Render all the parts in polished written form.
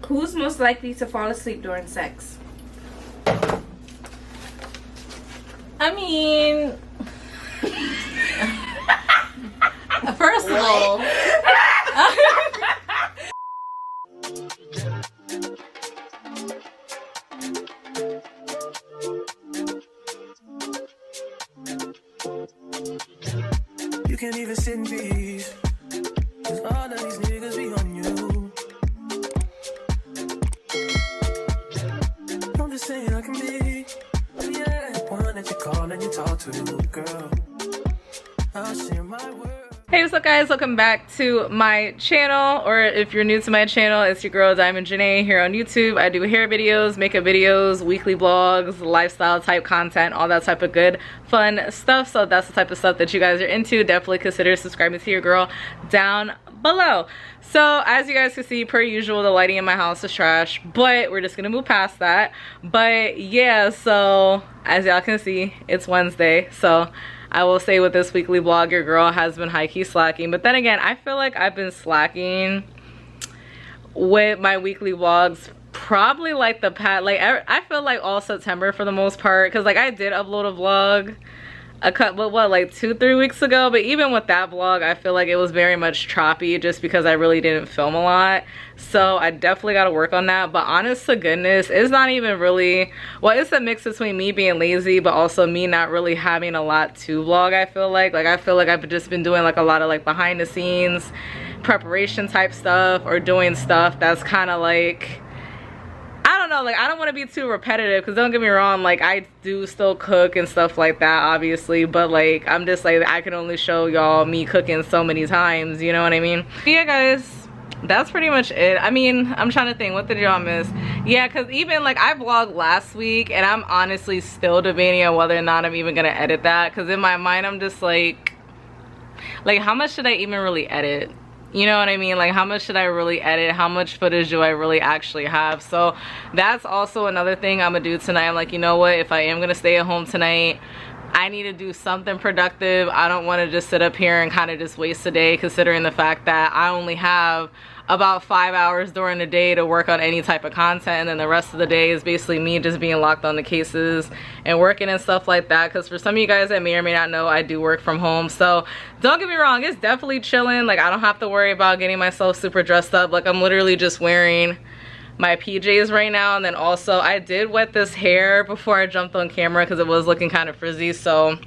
Who's most likely to fall asleep during sex? I mean, first of all, you can't even sit in peace. 'Cause all of these niggas be on you. I'm just saying I can be, yeah, one that you call and you talk to, girl. I'll share my world. hey, what's up guys, welcome back to my channel, or if you're new to my channel, it's your girl Diamond Janay here on YouTube. I do hair videos, makeup videos, weekly vlogs, lifestyle type content, all that type of good fun stuff. So if that's the type of stuff that you guys are into, definitely consider subscribing to your girl down below. So as you guys can see, per usual, the lighting in my house is trash, but we're just gonna move past that. But yeah, so as y'all can see, it's Wednesday, so I will say with this weekly vlog, your girl has been high-key slacking. But then again, I feel like I've been slacking with my weekly vlogs probably like the past, like I feel like all September for the most part, because like I did upload a vlog a couple, what, like 2-3 weeks ago, but even with that vlog, I feel like it was very much choppy just because I really didn't film a lot. So I definitely got to work on that. But honest to goodness, it's not even really, well, it's a mix between me being lazy but also me not really having a lot to vlog. I feel like I've just been doing like a lot of like behind the scenes preparation type stuff, or doing stuff that's kind of like, I don't know, like I don't want to be too repetitive, because don't get me wrong, like I do still cook and stuff like that obviously, but like I'm just like, I can only show y'all me cooking so many times, you know what I mean? But yeah guys, that's pretty much it. I mean, I'm trying to think, what did y'all miss? Yeah, because even like I vlogged last week and I'm honestly still debating on whether or not I'm even gonna edit that, because in my mind I'm just like how much should I even really edit? You know what I mean? Like how much should I really edit? How much footage do I really actually have? So that's also another thing I'm gonna do tonight. I'm like, you know what, if I am gonna stay at home tonight, I need to do something productive. I don't want to just sit up here and kind of just waste a day, considering the fact that I only have about 5 hours during the day to work on any type of content, and then the rest of the day is basically me just being locked on the cases and working and stuff like that. Because for some of you guys that may or may not know, I do work from home, so don't get me wrong, it's definitely chilling. Like I don't have to worry about getting myself super dressed up. Like I'm literally just wearing my PJs right now. And then also I did wet this hair before I jumped on camera because it was looking kind of frizzy, so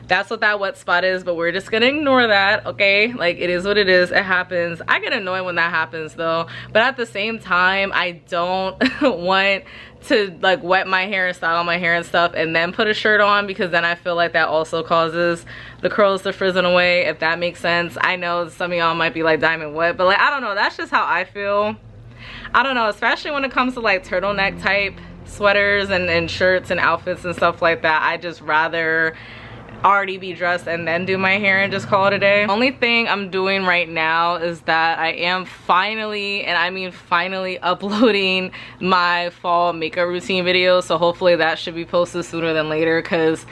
that's what that wet spot is, but we're just gonna ignore that, okay? Like it is what it is, it happens. I get annoyed when that happens though, but at the same time I don't want to like wet my hair and style my hair and stuff and then put a shirt on, because then I feel like that also causes the curls to frizzen away, if that makes sense. I know some of y'all might be like, Diamond, what? But like I don't know, that's just how I feel. I don't know, especially when it comes to like turtleneck type sweaters and shirts and outfits and stuff like that. I just rather already be dressed and then do my hair and just call it a day. Only thing I'm doing right now is that I am finally, and I mean finally, uploading my fall makeup routine video. So hopefully that should be posted sooner than later, because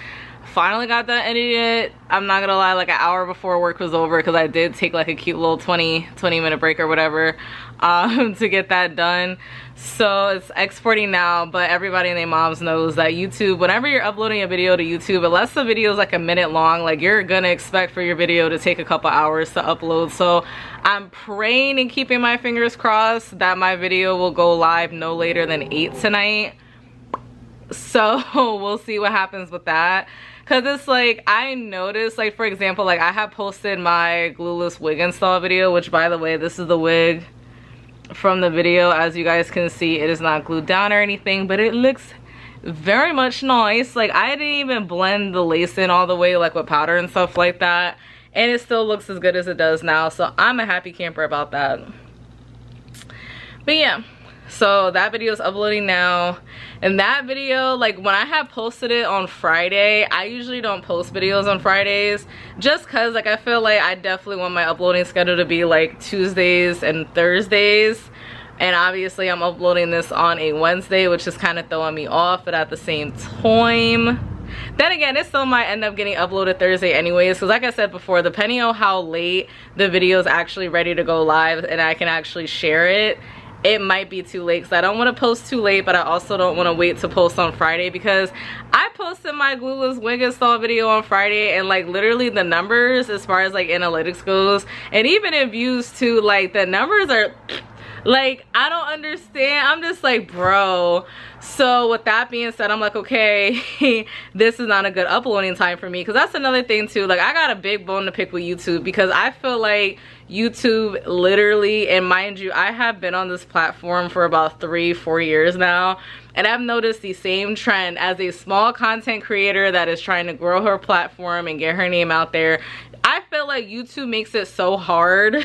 finally got that edited. I'm not gonna lie, like an hour before work was over, because I did take like a cute little 20 minute break or whatever to get that done. So it's exporting now, but everybody and their moms knows that YouTube, whenever you're uploading a video to YouTube, unless the video is like a minute long, like you're gonna expect for your video to take a couple hours to upload. So I'm praying and keeping my fingers crossed that my video will go live no later than 8 tonight. So we'll see what happens with that. Cause it's like, I noticed, like for example, like I have posted my glueless wig install video, which by the way, this is the wig from the video. As you guys can see, it is not glued down or anything, but it looks very much nice. Like I didn't even blend the lace in all the way like with powder and stuff like that, and it still looks as good as it does now. So I'm a happy camper about that. But yeah, so that video is uploading now. And that video, like when I have posted it on Friday, I usually don't post videos on Fridays, just cause like I feel like I definitely want my uploading schedule to be like Tuesdays and Thursdays. And obviously I'm uploading this on a Wednesday, which is kind of throwing me off. But at the same time, then again, it still might end up getting uploaded Thursday anyways, because like I said before, depending on how late the video is actually ready to go live and I can actually share it, it might be too late, because I don't want to post too late, but I also don't want to wait to post on Friday, because I posted my glueless wig install video on Friday, and like literally the numbers as far as like analytics goes, and even in views too, like the numbers are like, I don't understand. I'm just like, bro. So with that being said, I'm like, okay, this is not a good uploading time for me, because that's another thing too. Like, I got a big bone to pick with YouTube, because I feel like YouTube literally, and mind you, I have been on this platform for about 3-4 years now, and I've noticed the same trend as a small content creator that is trying to grow her platform and get her name out there. I feel like YouTube makes it so hard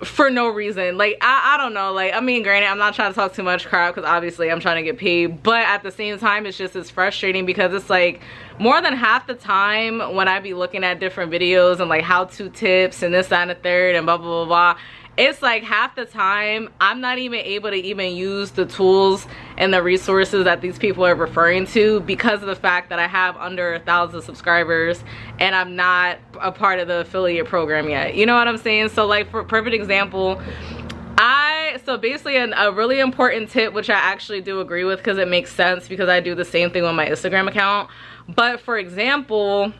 for no reason. Like, I don't know. Like, I mean, granted, I'm not trying to talk too much crap, because obviously I'm trying to get paid, but at the same time, it's frustrating, because it's like more than half the time when I be looking at different videos and like how-to tips and this, that, and the third and blah blah blah blah, it's like half the time I'm not even able to even use the tools and the resources that these people are referring to, because of the fact that I have under 1,000 subscribers and I'm not a part of the affiliate program yet. You know what I'm saying? So like, for a perfect example, so basically a really important tip, which I actually do agree with, because it makes sense, because I do the same thing with my Instagram account. But for example,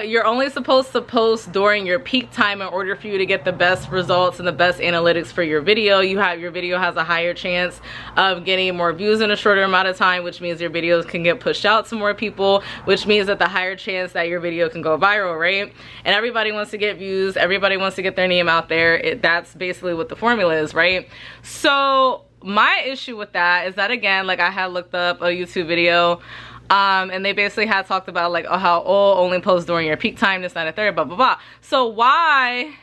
you're only supposed to post during your peak time in order for you to get the best results and the best analytics for your video. Your video has a higher chance of getting more views in a shorter amount of time, which means your videos can get pushed out to more people, which means that the higher chance that your video can go viral, right? And everybody wants to get views, everybody wants to get their name out there. That's basically what the formula is, right? So my issue with that is that, again, like, I had looked up a YouTube video, and they basically had talked about like, oh, how only post during your peak time, this, that, and the third, blah blah blah. So why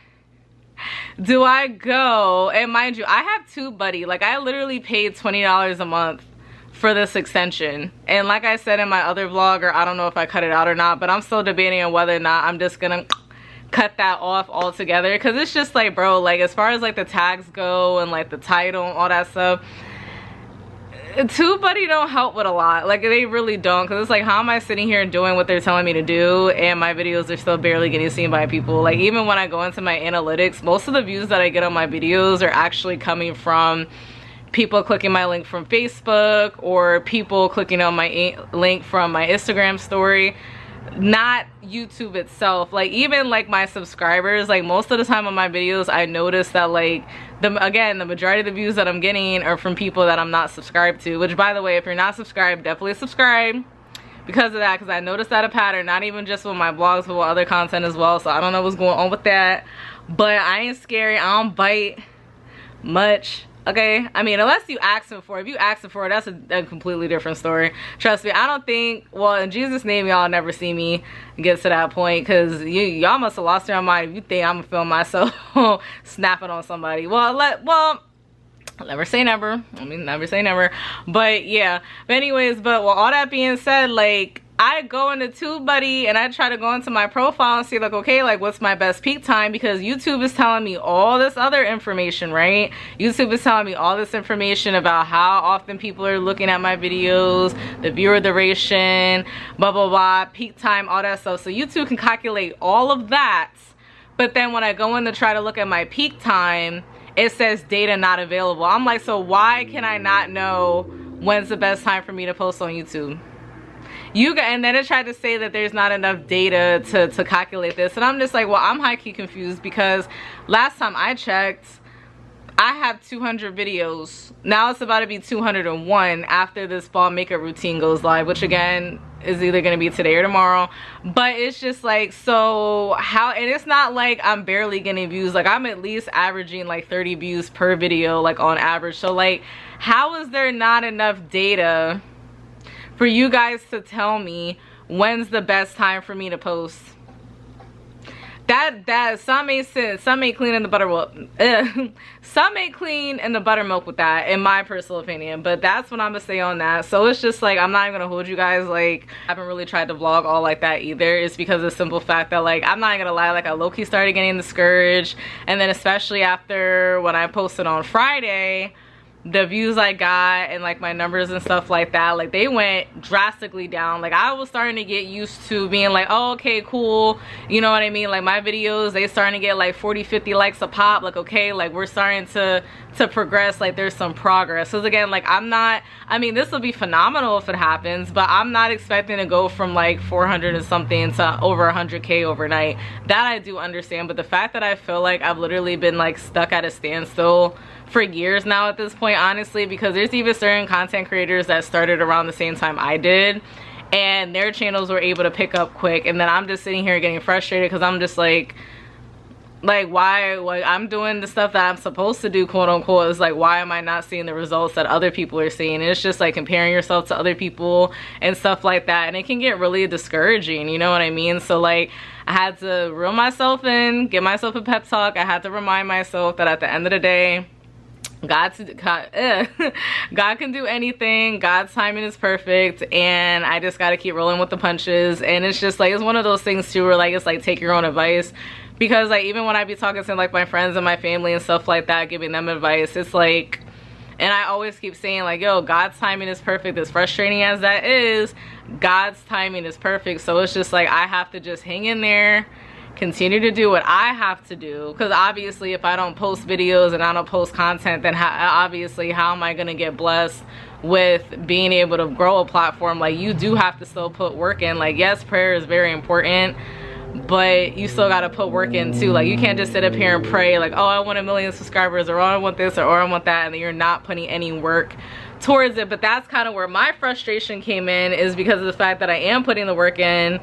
do I go, and mind you, I have TubeBuddy. Like, I literally paid $20 a month for this extension, and like I said in my other vlog, or I don't know if I cut it out or not, but I'm still debating on whether or not I'm just gonna cut that off altogether, because it's just like, bro, like, as far as like the tags go and like the title and all that stuff, TubeBuddy don't help with a lot. Like, they really don't, because it's like, how am I sitting here doing what they're telling me to do, and my videos are still barely getting seen by people? Like, even when I go into my analytics, most of the views that I get on my videos are actually coming from people clicking my link from Facebook, or people clicking on my link from my Instagram story, not YouTube itself. Like, even like my subscribers, like most of the time on my videos, I notice that like the majority of the views that I'm getting are from people that I'm not subscribed to, which, by the way, if you're not subscribed, definitely subscribe because of that, because I noticed that a pattern, not even just with my blogs, but with other content as well. So I don't know what's going on with that, but I ain't scary. I don't bite much. Okay, I mean, unless you asking for it. If you asking for it, that's a completely different story. Trust me, I don't think, well, in Jesus' name, y'all never see me get to that point, because y'all must have lost your mind if you think I'm gonna film myself snapping on somebody. Well, I'll never say never. I mean, never say never. But yeah, but anyways, but with all that being said, like, I go into TubeBuddy and I try to go into my profile and see like, okay, like, what's my best peak time, because YouTube is telling me all this other information, right? YouTube is telling me all this information about how often people are looking at my videos, the viewer duration, blah blah blah, peak time, all that stuff. So YouTube can calculate all of that, but then when I go in to try to look at my peak time, it says data not available. I'm like, so why can I not know when's the best time for me to post on YouTube? And then it tried to say that there's not enough data to calculate this, and I'm just like, well, I'm high-key confused, because last time I checked, I have 200 videos. Now it's about to be 201 after this fall makeup routine goes live, which again is either going to be today or tomorrow. But it's just like, so how, and it's not like I'm barely getting views. Like, I'm at least averaging like 30 views per video, like, on average. So like, how is there not enough data for you guys to tell me when's the best time for me to post? That some ain't sense. Some ain't clean in the buttermilk. Some ain't clean in the buttermilk with that, in my personal opinion. But that's what I'm gonna say on that. So it's just like, I'm not even gonna hold you guys. Like, I haven't really tried to vlog all like that either. It's because of the simple fact that, like, I'm not even gonna lie, like, I low-key started getting discouraged, and then especially after when I posted on Friday, the views I got and like my numbers and stuff like that, like they went drastically down. Like I was starting to get used to being like, oh, okay, cool, you know what I mean? Like my videos, they starting to get like 40-50 likes a pop. Like, okay, like we're starting to progress, like there's some progress. So again, like I'm not, I mean, this will be phenomenal if it happens, but I'm not expecting to go from like 400 and something to over 100K overnight. That I do understand, but the fact that I feel like I've literally been like stuck at a standstill for years now at this point, honestly, because there's even certain content creators that started around the same time I did and their channels were able to pick up quick, and then I'm just sitting here getting frustrated because I'm just like why, like I'm doing the stuff that I'm supposed to do, quote unquote. It's like, why am I not seeing the results that other people are seeing? And it's just like comparing yourself to other people and stuff like that, and it can get really discouraging, you know what I mean? So like I had to reel myself in, give myself a pep talk. I had to remind myself that at the end of the day, God can do anything. God's timing is perfect, and I just got to keep rolling with the punches. And it's just like, it's one of those things too where like it's like take your own advice, because like even when I be talking to like my friends and my family and stuff like that, giving them advice, it's like, and I always keep saying like, yo, God's timing is perfect. As frustrating as that is, God's timing is perfect. So it's just like I have to just hang in there, continue to do what I have to do, because obviously if I don't post videos and I don't post content, then obviously how am I going to get blessed with being able to grow a platform? Like you do have to still put work in. Like yes, prayer is very important, but you still got to put work in too. Like you can't just sit up here and pray like, oh, I want 1 million subscribers, or oh, I want this, or I want that, and then you're not putting any work towards it. But that's kind of where my frustration came in, is because of the fact that I am putting the work in,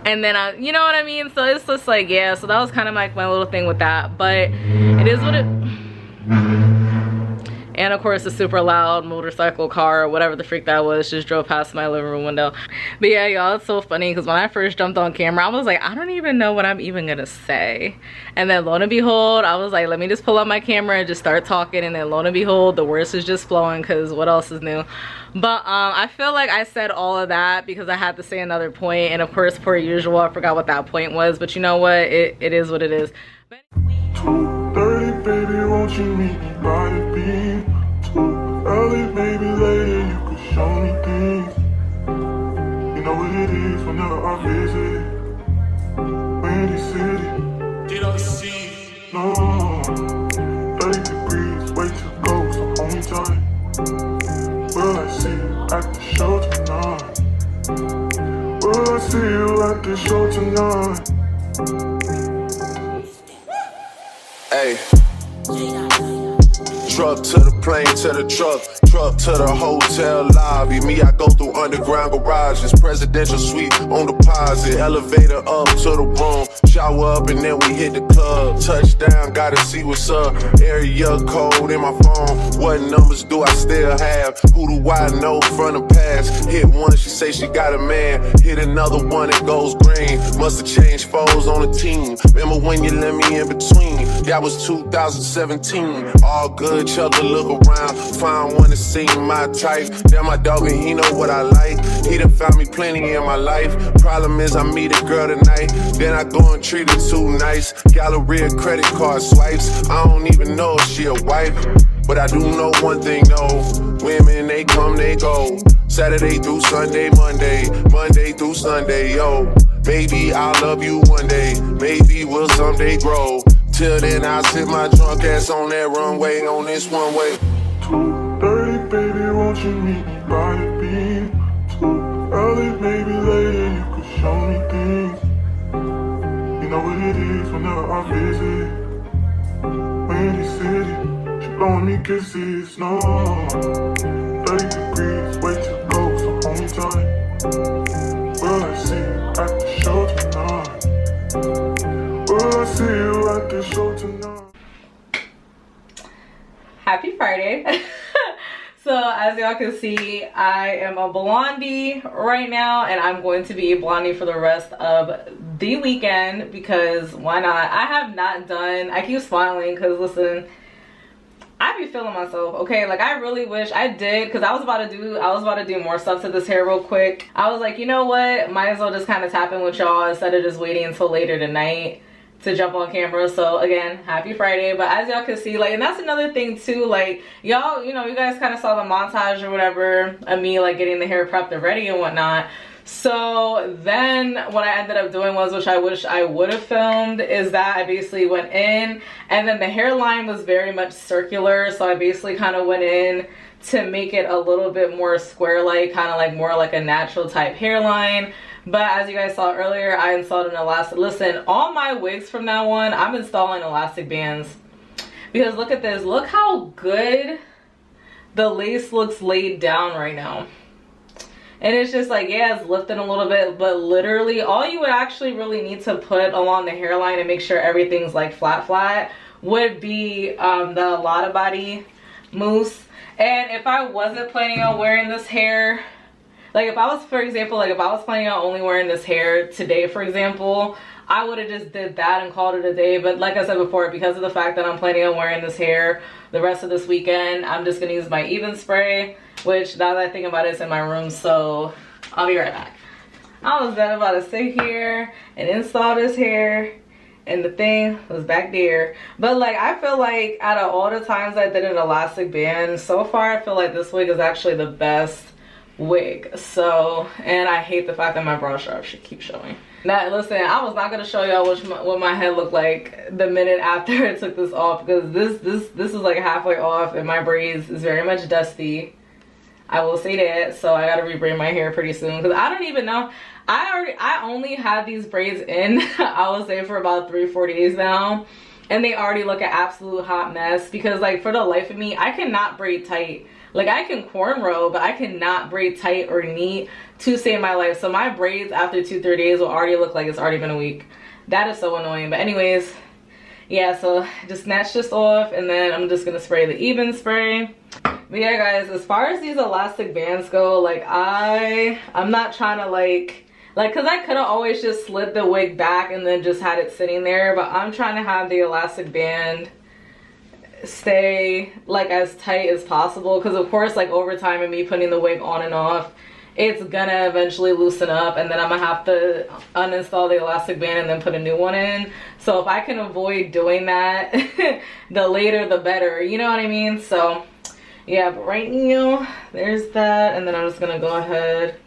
and then you know what I mean? So it's just like, yeah, so that was kind of like my little thing with that, but it is what it. And of course the super loud motorcycle car or whatever the freak that was just drove past my living room window. But yeah, y'all, it's so funny because when I first jumped on camera, I was like, I don't even know what I'm even gonna say. And then lo and behold, I was like, let me just pull up my camera and just start talking, and then lo and behold, the words is just flowing, because what else is new? But I feel like I said all of that because I had to say another point, and of course, per usual, I forgot what that point was, but you know what, it is what it is. But 2:30, baby, won't you meet me by the beam? Too early, baby, later you could show me things. You know what it is whenever I visit Windy City. Did I see? No, 30 degrees, way to go, so hold me tight. Will I see you at the show tonight? Will I see you at the show tonight? Hey, truck to the plane, to the truck to the hotel lobby. Me, I go through underground garages, presidential suite on deposit, elevator up to the room, shower up and then we hit the club. Touchdown, gotta see what's up. Area code in my phone. What numbers do I still have? Who do I know from the past? Hit one, she say she got a man. Hit another one, it goes green. Must have changed foes on the team. Remember when you let me in between? That was 2017. All good, chuck a look around, find one to see my type. Damn, my dog and he know what I like. He done found me plenty in my life. Problem is I meet a girl tonight, then I go and treat her too nice. Galleria credit card swipes. I don't even know if she a wife, but I do know one thing though. Women, they come, they go. Saturday through Sunday, Monday through Sunday, yo. Baby, I'll love you one day. Maybe we'll someday grow. Till then, I'll sit my drunk ass on that runway, on this one way. 2:30, baby, won't you meet me by the beam? Too early, maybe later you could show me things. You know what it is whenever I visit Windy City. She blowing me kisses, no. 30 degrees, way to go, so hold me tight. Will I see you at the show tonight? Will I see you at the show tonight? Happy Friday. So as y'all can see, I am a blondie right now, and I'm going to be a blondie for the rest of the weekend because why not? I have not done, I keep smiling because listen, I be feeling myself, okay? Like I really wish I did, because I was about to do more stuff to this hair real quick. I was like, you know what, might as well just kind of tap in with y'all instead of just waiting until later tonight to jump on camera. So again, happy Friday. But as y'all can see, like, and that's another thing too, like, y'all, you know, you guys kind of saw the montage or whatever of me like getting the hair prepped and ready and whatnot. So then what I ended up doing was, which I wish I would have filmed, is that I basically went in, and then the hairline was very much circular, so I basically kind of went in to make it a little bit more square-like, kind of like more like a natural type hairline. But as you guys saw earlier, I installed an elastic. Listen, all my wigs from now on, I'm installing elastic bands, because look at this. Look how good the lace looks laid down right now. And it's just like, yeah, it's lifting a little bit, but literally all you would actually really need to put along the hairline and make sure everything's like flat would be the Lotta Body mousse. And if I wasn't planning on wearing this hair, like if I was, for example, like if I was planning on only wearing this hair today, for example, I would have just did that and called it a day. But like I said before, because of the fact that I'm planning on wearing this hair the rest of this weekend, I'm just gonna use my Even Spray, which now that I think about it, it's in my room, so I'll be right back. I was then about to sit here and install this hair, and the thing was back there. But like, I feel like out of all the times I did an elastic band, so far I feel like this wig is actually the best wig. So, and I hate the fact that my brow strap should keep showing. Now listen, I was not going to show y'all what my head looked like the minute after I took this off, because this is like halfway off, and my braids is very much dusty. I will say that. So I got to rebraid my hair pretty soon, because I don't even know. I only had these braids in I would say for about 3-4 days now, and they already look an absolute hot mess, because like for the life of me, I cannot braid tight. Like I can cornrow, but I cannot braid tight or neat to save my life. So my braids after 2-3 days will already look like it's already been a week. That is so annoying. But anyways, yeah, so just snatch this off, and then I'm just gonna spray the Even Spray. But yeah guys, as far as these elastic bands go, like I'm not trying to like because I could have always just slid the wig back and then just had it sitting there, but I'm trying to have the elastic band stay like as tight as possible, because of course like over time and me putting the wig on and off, it's gonna eventually loosen up, and then I'm gonna have to uninstall the elastic band and then put a new one in. So if I can avoid doing that, the later the better, you know what I mean? So yeah, but right now there's that, and then I'm just gonna go ahead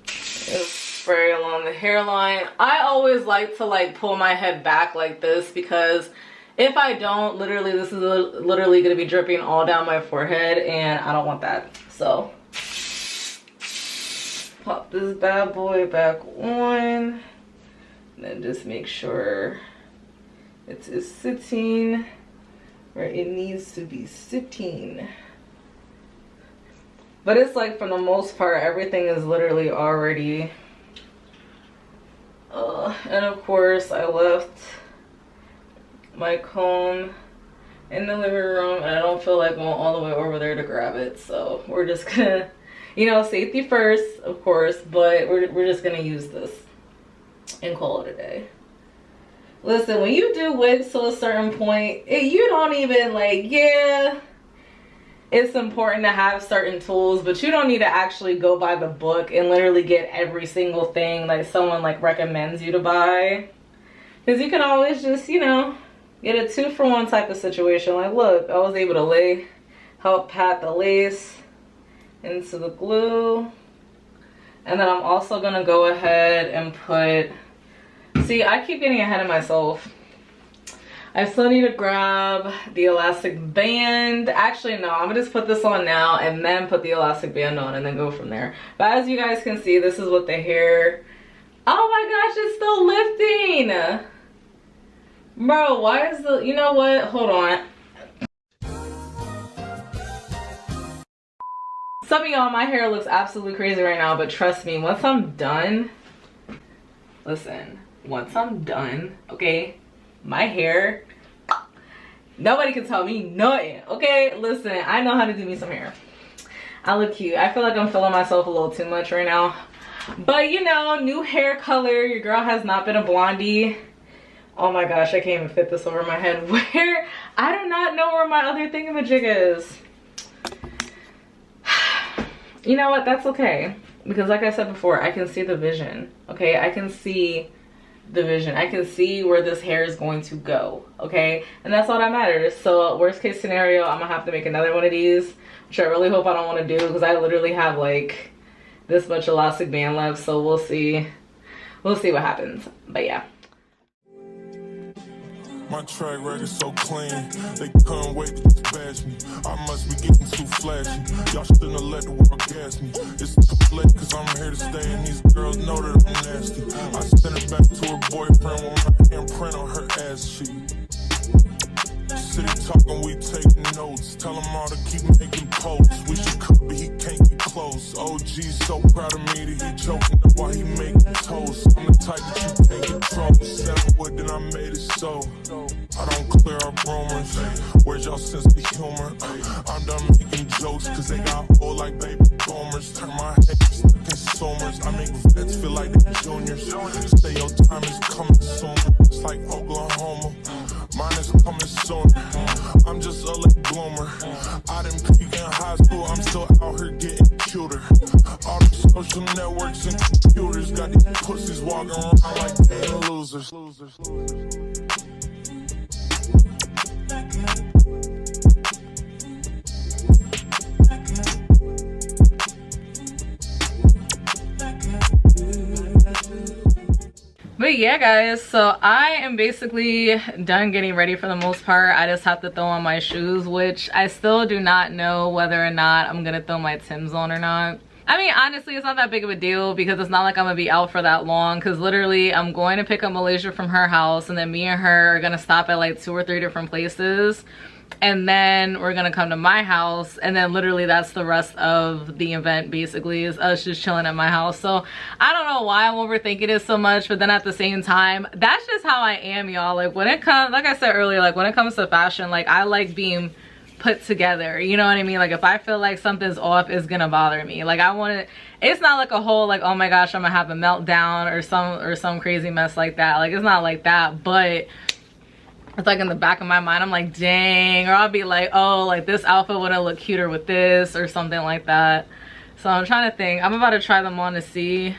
and spray along the hairline. I always like to like pull my head back like this, because if I don't, literally this is literally gonna be dripping all down my forehead, and I don't want that. So pop this bad boy back on, and then just make sure it is sitting where it needs to be sitting. But it's like, for the most part, everything is literally already and of course I left my comb in the living room, and I don't feel like going all the way over there to grab it, so we're just gonna, you know, safety first of course, but we're just gonna use this and call it a day. Listen, when you do wigs to a certain point, you don't even like, yeah, it's important to have certain tools, but you don't need to actually go by the book and literally get every single thing like someone like recommends you to buy, because you can always just, you know, get a 2-for-1 type of situation. Like look, I was able to help pat the lace into the glue, and then I'm also gonna go ahead and put, see, I keep getting ahead of myself. I still need to grab the elastic band. Actually, no, I'm gonna just put this on now and then put the elastic band on and then go from there. But as you guys can see, this is what the hair, oh my gosh, it's still lifting. Bro, why is the, you know what, hold on. Some of y'all, my hair looks absolutely crazy right now, but trust me, once I'm done, listen, once I'm done, okay, my hair, nobody can tell me nothing, okay? Listen, I know how to do me some hair. I look cute. I feel like I'm feeling myself a little too much right now. But you know, new hair color. Your girl has not been a blondie. Oh my gosh, I can't even fit this over my head. Where? I do not know where my other thingamajig is. You know what? That's okay. Because like I said before, I can see the vision. Okay? I can see the vision. I can see where this hair is going to go, okay? And that's all that matters. So worst case scenario, I'm gonna have to make another one of these, which I really hope I don't want to do because I literally have like this much elastic band left. So we'll see what happens. But yeah. My track record so clean, they couldn't wait to bash me. I must be getting too flashy. Y'all shouldn't have let the world gas me. It's too late cause I'm here to stay and these girls know that I'm nasty. I sent her back to her boyfriend with my handprint on her ass cheek. City talking, we taking notes. Tell him all to keep making posts. We should cook, but he can't get close. OG's so proud of me that he joking up while he making toast. I'm the type that you can't control. Seven wood, then I made it so. I don't clear up rumors. Where's y'all sense of humor? I'm done making jokes cause they got old like baby boomers. Turn my head to consumers. I make vets feel like they're juniors. Say your time is coming soon. It's like Oklahoma. Mine is coming soon. I'm just a late bloomer. I didn't peak in high school. I'm still out here getting cuter. All the social networks and computers got these pussies walking around like they ain't losers. But yeah guys, so I am basically done getting ready for the most part. I just have to throw on my shoes, which I still do not know whether or not I'm gonna throw my Timbs on or not. I mean, honestly, it's not that big of a deal because it's not like I'm gonna be out for that long, because literally I'm going to pick up Malaysia from her house and then me and her are gonna stop at like 2 or 3 different places. And then we're gonna come to my house, and then literally that's the rest of the event basically, is us just chilling at my house. So I don't know why I'm overthinking it so much, but then at the same time, that's just how I am, y'all. Like when it comes, like I said earlier, like when it comes to fashion, like I like being put together, you know what I mean? Like if I feel like something's off, it's gonna bother me. Like I want it, it's not like a whole like, oh my gosh, I'm gonna have a meltdown or some crazy mess like that. Like it's not like that, but it's like in the back of my mind, I'm like, dang, or I'll be like, oh, like this outfit would have looked cuter with this or something like that. So I'm trying to think. I'm about to try them on to see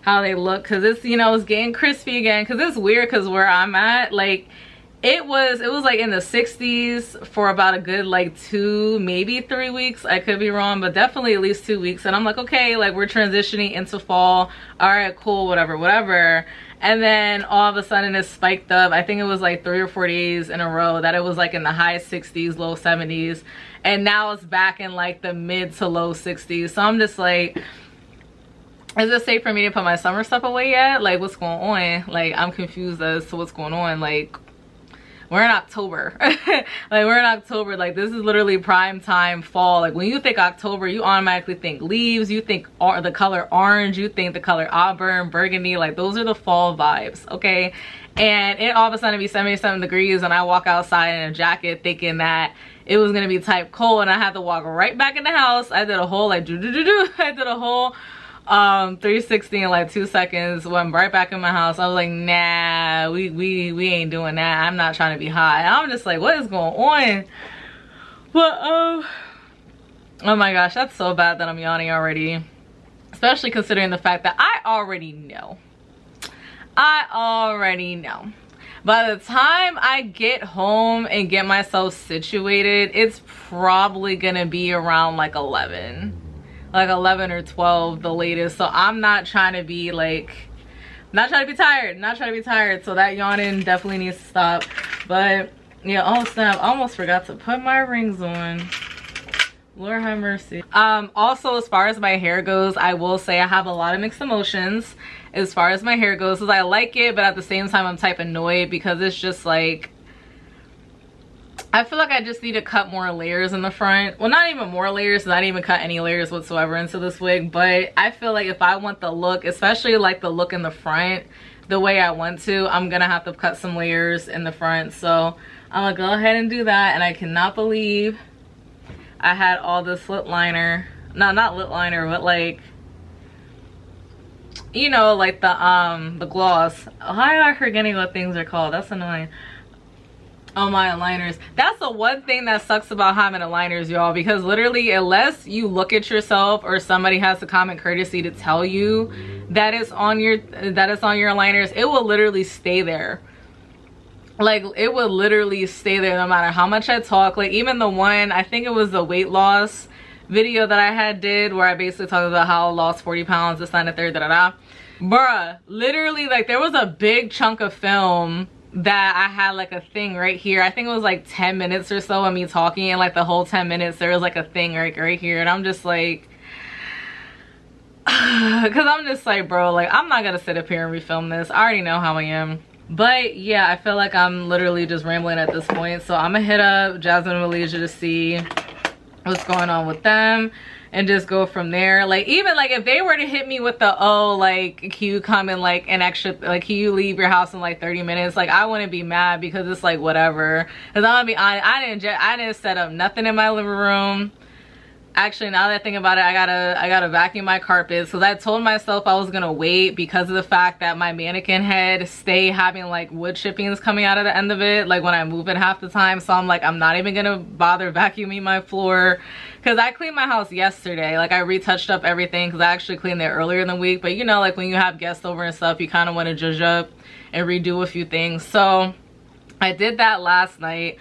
how they look, because it's, you know, it's getting crispy again, because it's weird because where I'm at, like it was like in the 60s for about a good like 2, maybe 3 weeks. I could be wrong, but definitely at least 2 weeks. And I'm like, okay, like we're transitioning into fall. All right, cool, whatever. And then all of a sudden it spiked up. I think it was like 3 or 4 days in a row that it was like in the high 60s, low 70s. And now it's back in like the mid to low 60s. So I'm just like, is it safe for me to put my summer stuff away yet? Like what's going on? Like I'm confused as to what's going on. Like we're in October. Like we're in October. Like this is literally prime time fall. Like when you think October, you automatically think leaves, you think the color orange, you think the color auburn, burgundy. Like those are the fall vibes, okay? And it all of a sudden be 77 degrees and I walk outside in a jacket thinking that it was gonna be type cold, and I had to walk right back in the house. I did a whole like I did a whole 360 in like 2 seconds, went right back in my house. I was like, nah, we ain't doing that. I'm not trying to be hot. And I'm just like, what is going on? But oh my gosh, that's so bad that I'm yawning already, especially considering the fact that I already know by the time I get home and get myself situated, it's probably gonna be around like 11 or 12 the latest. So I'm not trying to be like, not trying to be tired, so that yawning definitely needs to stop. But yeah, oh snap, I almost forgot to put my rings on. Lord have mercy. Also, as far as my hair goes, I will say I have a lot of mixed emotions as far as my hair goes, because I like it, but at the same time I'm type annoyed because it's just like, I feel like I just need to cut more layers in the front. Well, not even more layers, not even cut any layers whatsoever into this wig. But I feel like if I want the look, especially like the look in the front, the way I want to, I'm gonna have to cut some layers in the front. So I'm gonna go ahead and do that. And I cannot believe I had all this lip liner. No, not lip liner, but like, you know, like the gloss. Why am I forgetting what things are called? That's annoying. On my aligners. That's the one thing that sucks about having aligners, y'all, because literally unless you look at yourself or somebody has the common courtesy to tell you that is on your liners, it will literally stay there. Like, it would literally stay there no matter how much I talk. Like, even the one, I think it was the weight loss video that I did where I basically talked about how I lost 40 pounds, this, that, and the third, da-da-da. Bruh, literally, like, there was a big chunk of film that I had like a thing right here. I think it was like 10 minutes or so of me talking, and like the whole 10 minutes there was like a thing right here, and I'm just like, because I'm just like, bro, like, I'm not gonna sit up here and refilm this. I already know how I am. But yeah, I feel like I'm literally just rambling at this point, so I'm gonna hit up Jasmine and Malaysia to see what's going on with them and just go from there. Like, even like if they were to hit me with the, oh, like, can you come in like an extra, like, can you leave your house in like 30 minutes, like, I wouldn't be mad, because it's like whatever. Because I'm gonna be honest, I didn't set up nothing in my living room. Actually, now that I think about it, I gotta vacuum my carpets, because I told myself I was gonna wait because of the fact that my mannequin head stay having like wood chippings coming out of the end of it, like when I move it half the time. So I'm like, I'm not even gonna bother vacuuming my floor, because I cleaned my house yesterday. Like, I retouched up everything, because I actually cleaned it earlier in the week. But you know, like when you have guests over and stuff, you kind of want to zhuzh up and redo a few things. So I did that last night,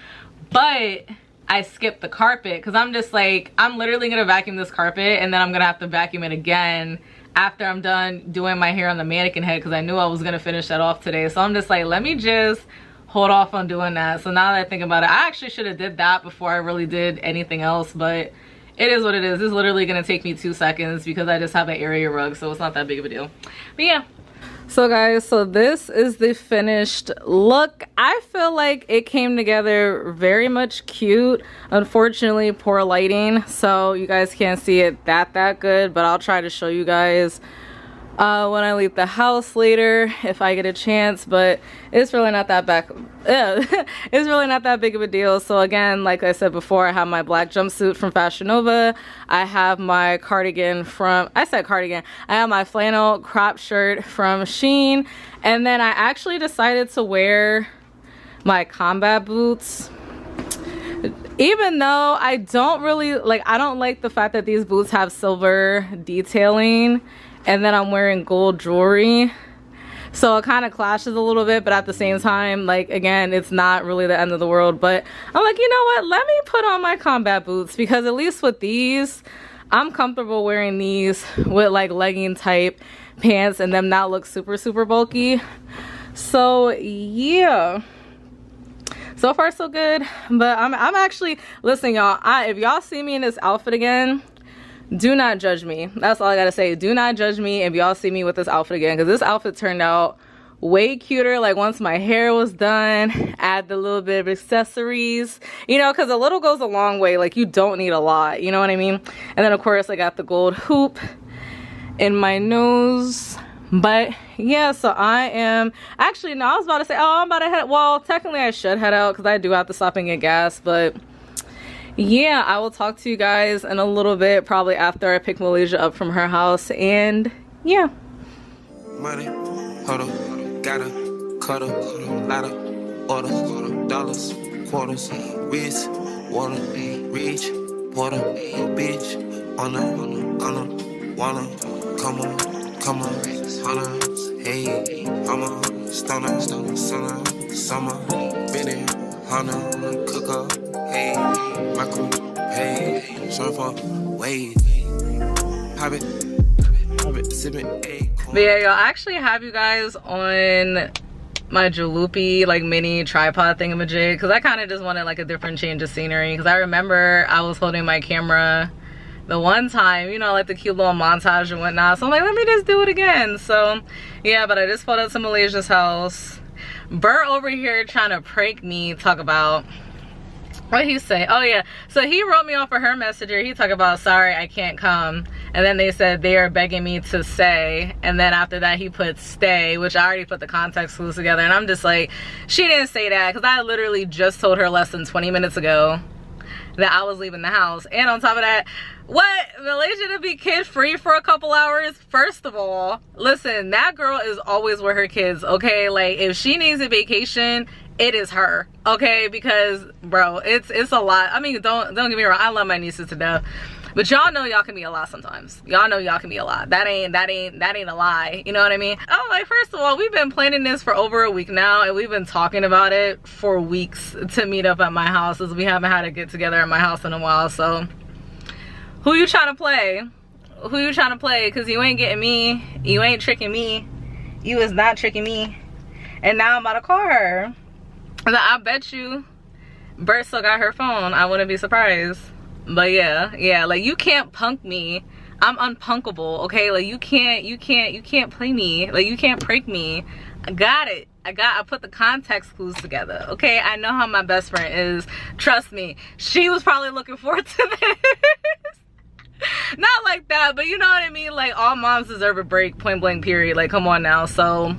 but I skipped the carpet, because I'm just like, I'm literally gonna vacuum this carpet and then I'm gonna have to vacuum it again after I'm done doing my hair on the mannequin head, because I knew I was gonna finish that off today. So I'm just like, let me just hold off on doing that. So now that I think about it, I actually should have did that before I really did anything else, but it is what it is. It's literally gonna take me 2 seconds because I just have an area rug, so it's not that big of a deal. But yeah. So guys, so this is the finished look. I feel like it came together very much cute. Unfortunately, poor lighting, so you guys can't see it that good, but I'll try to show you guys when I leave the house later if I get a chance. But it's really not that it's really not that big of a deal. So again, like I said before, I have my black jumpsuit from Fashion Nova. I have my cardigan from, I have my flannel crop shirt from Shein, and then I actually decided to wear my combat boots. Even though I don't really like, I don't like the fact that these boots have silver detailing and then I'm wearing gold jewelry, so it kind of clashes a little bit. But at the same time, like, again, it's not really the end of the world. But I'm like, you know what, let me put on my combat boots, because at least with these, I'm comfortable wearing these with like legging type pants and them not look super bulky. So yeah, so far so good. But I'm actually, listen y'all, if y'all see me in this outfit again, do not judge me. That's all I gotta say. Do not judge me if y'all see me with this outfit again, because this outfit turned out way cuter. Like, once my hair was done, add the little bit of accessories, you know, because a little goes a long way. Like, you don't need a lot, you know what I mean? And then of course I got the gold hoop in my nose. But yeah, so I am actually, no, I was about to say, oh, I'm about to head, well, technically I should head out because I do have to stop and get gas. But yeah, I will talk to you guys in a little bit, probably after I pick Malaysia up from her house. And yeah, money, huddle, gotta cuddle, lotta order, dollars, quarters, wrist, water, reach, water, bitch, on wanna, come on, hunter, hey, I'm a stunner, summer, Benny, hunter, cook up, hey, my crew, hey, surfer, wave, habit, sipping, hey. But yeah, y'all, I actually have you guys on my jalopy like mini tripod thingamajig, because I kind of just wanted like a different change of scenery. Because I remember I was holding my camera the one time, you know, like the cute little montage and whatnot, so I'm like, let me just do it again. So yeah, but I just pulled up to Malaysia's house. Bert over here trying to prank me, talk about, what he say? Oh yeah, so he wrote me off of her messenger. He talked about, sorry I can't come, and then they said they are begging me to stay, and then after that he put stay, which I already put the context clues together. And I'm just like, she didn't say that, because I literally just told her less than 20 minutes ago that I was leaving the house. And on top of that, what, Malaysia to be kid free for a couple hours? First of all, listen, that girl is always with her kids, okay? Like, if she needs a vacation, it is her, okay? Because bro, it's a lot. I mean, don't get me wrong, I love my nieces to death, but y'all know y'all can be a lot sometimes. Y'all know y'all can be a lot. That ain't a lie, you know what I mean? Oh, like, first of all, we've been planning this for over a week now, and we've been talking about it for weeks to meet up at my house, as we haven't had a get together at my house in a while. So who you trying to play? Who you trying to play? Because you ain't getting me, you ain't tricking me, you is not tricking me. And now I'm about to call her. I bet you Bert still got her phone. I wouldn't be surprised. But yeah, like, you can't punk me. I'm unpunkable, okay? Like, you can't play me. Like, you can't prank me. I got it. I put the context clues together, okay? I know how my best friend is. Trust me. She was probably looking forward to this. Not like that, but you know what I mean? Like, all moms deserve a break, point blank period. Like, come on now. So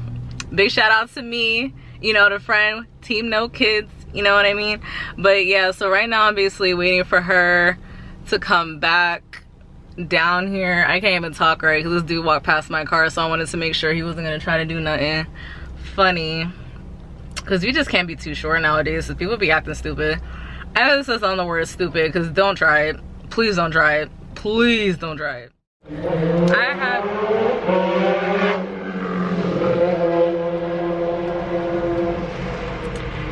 big shout out to me, you know, the friend, team no kids, you know what I mean? But yeah, so right now I'm basically waiting for her to come back down here. I can't even talk right because this dude walked past my car, so I wanted to make sure he wasn't gonna try to do nothing funny, because you just can't be too short nowadays, so people be acting stupid. I know this is on the word stupid, because don't try it. Please don't try it. Please don't try it. I have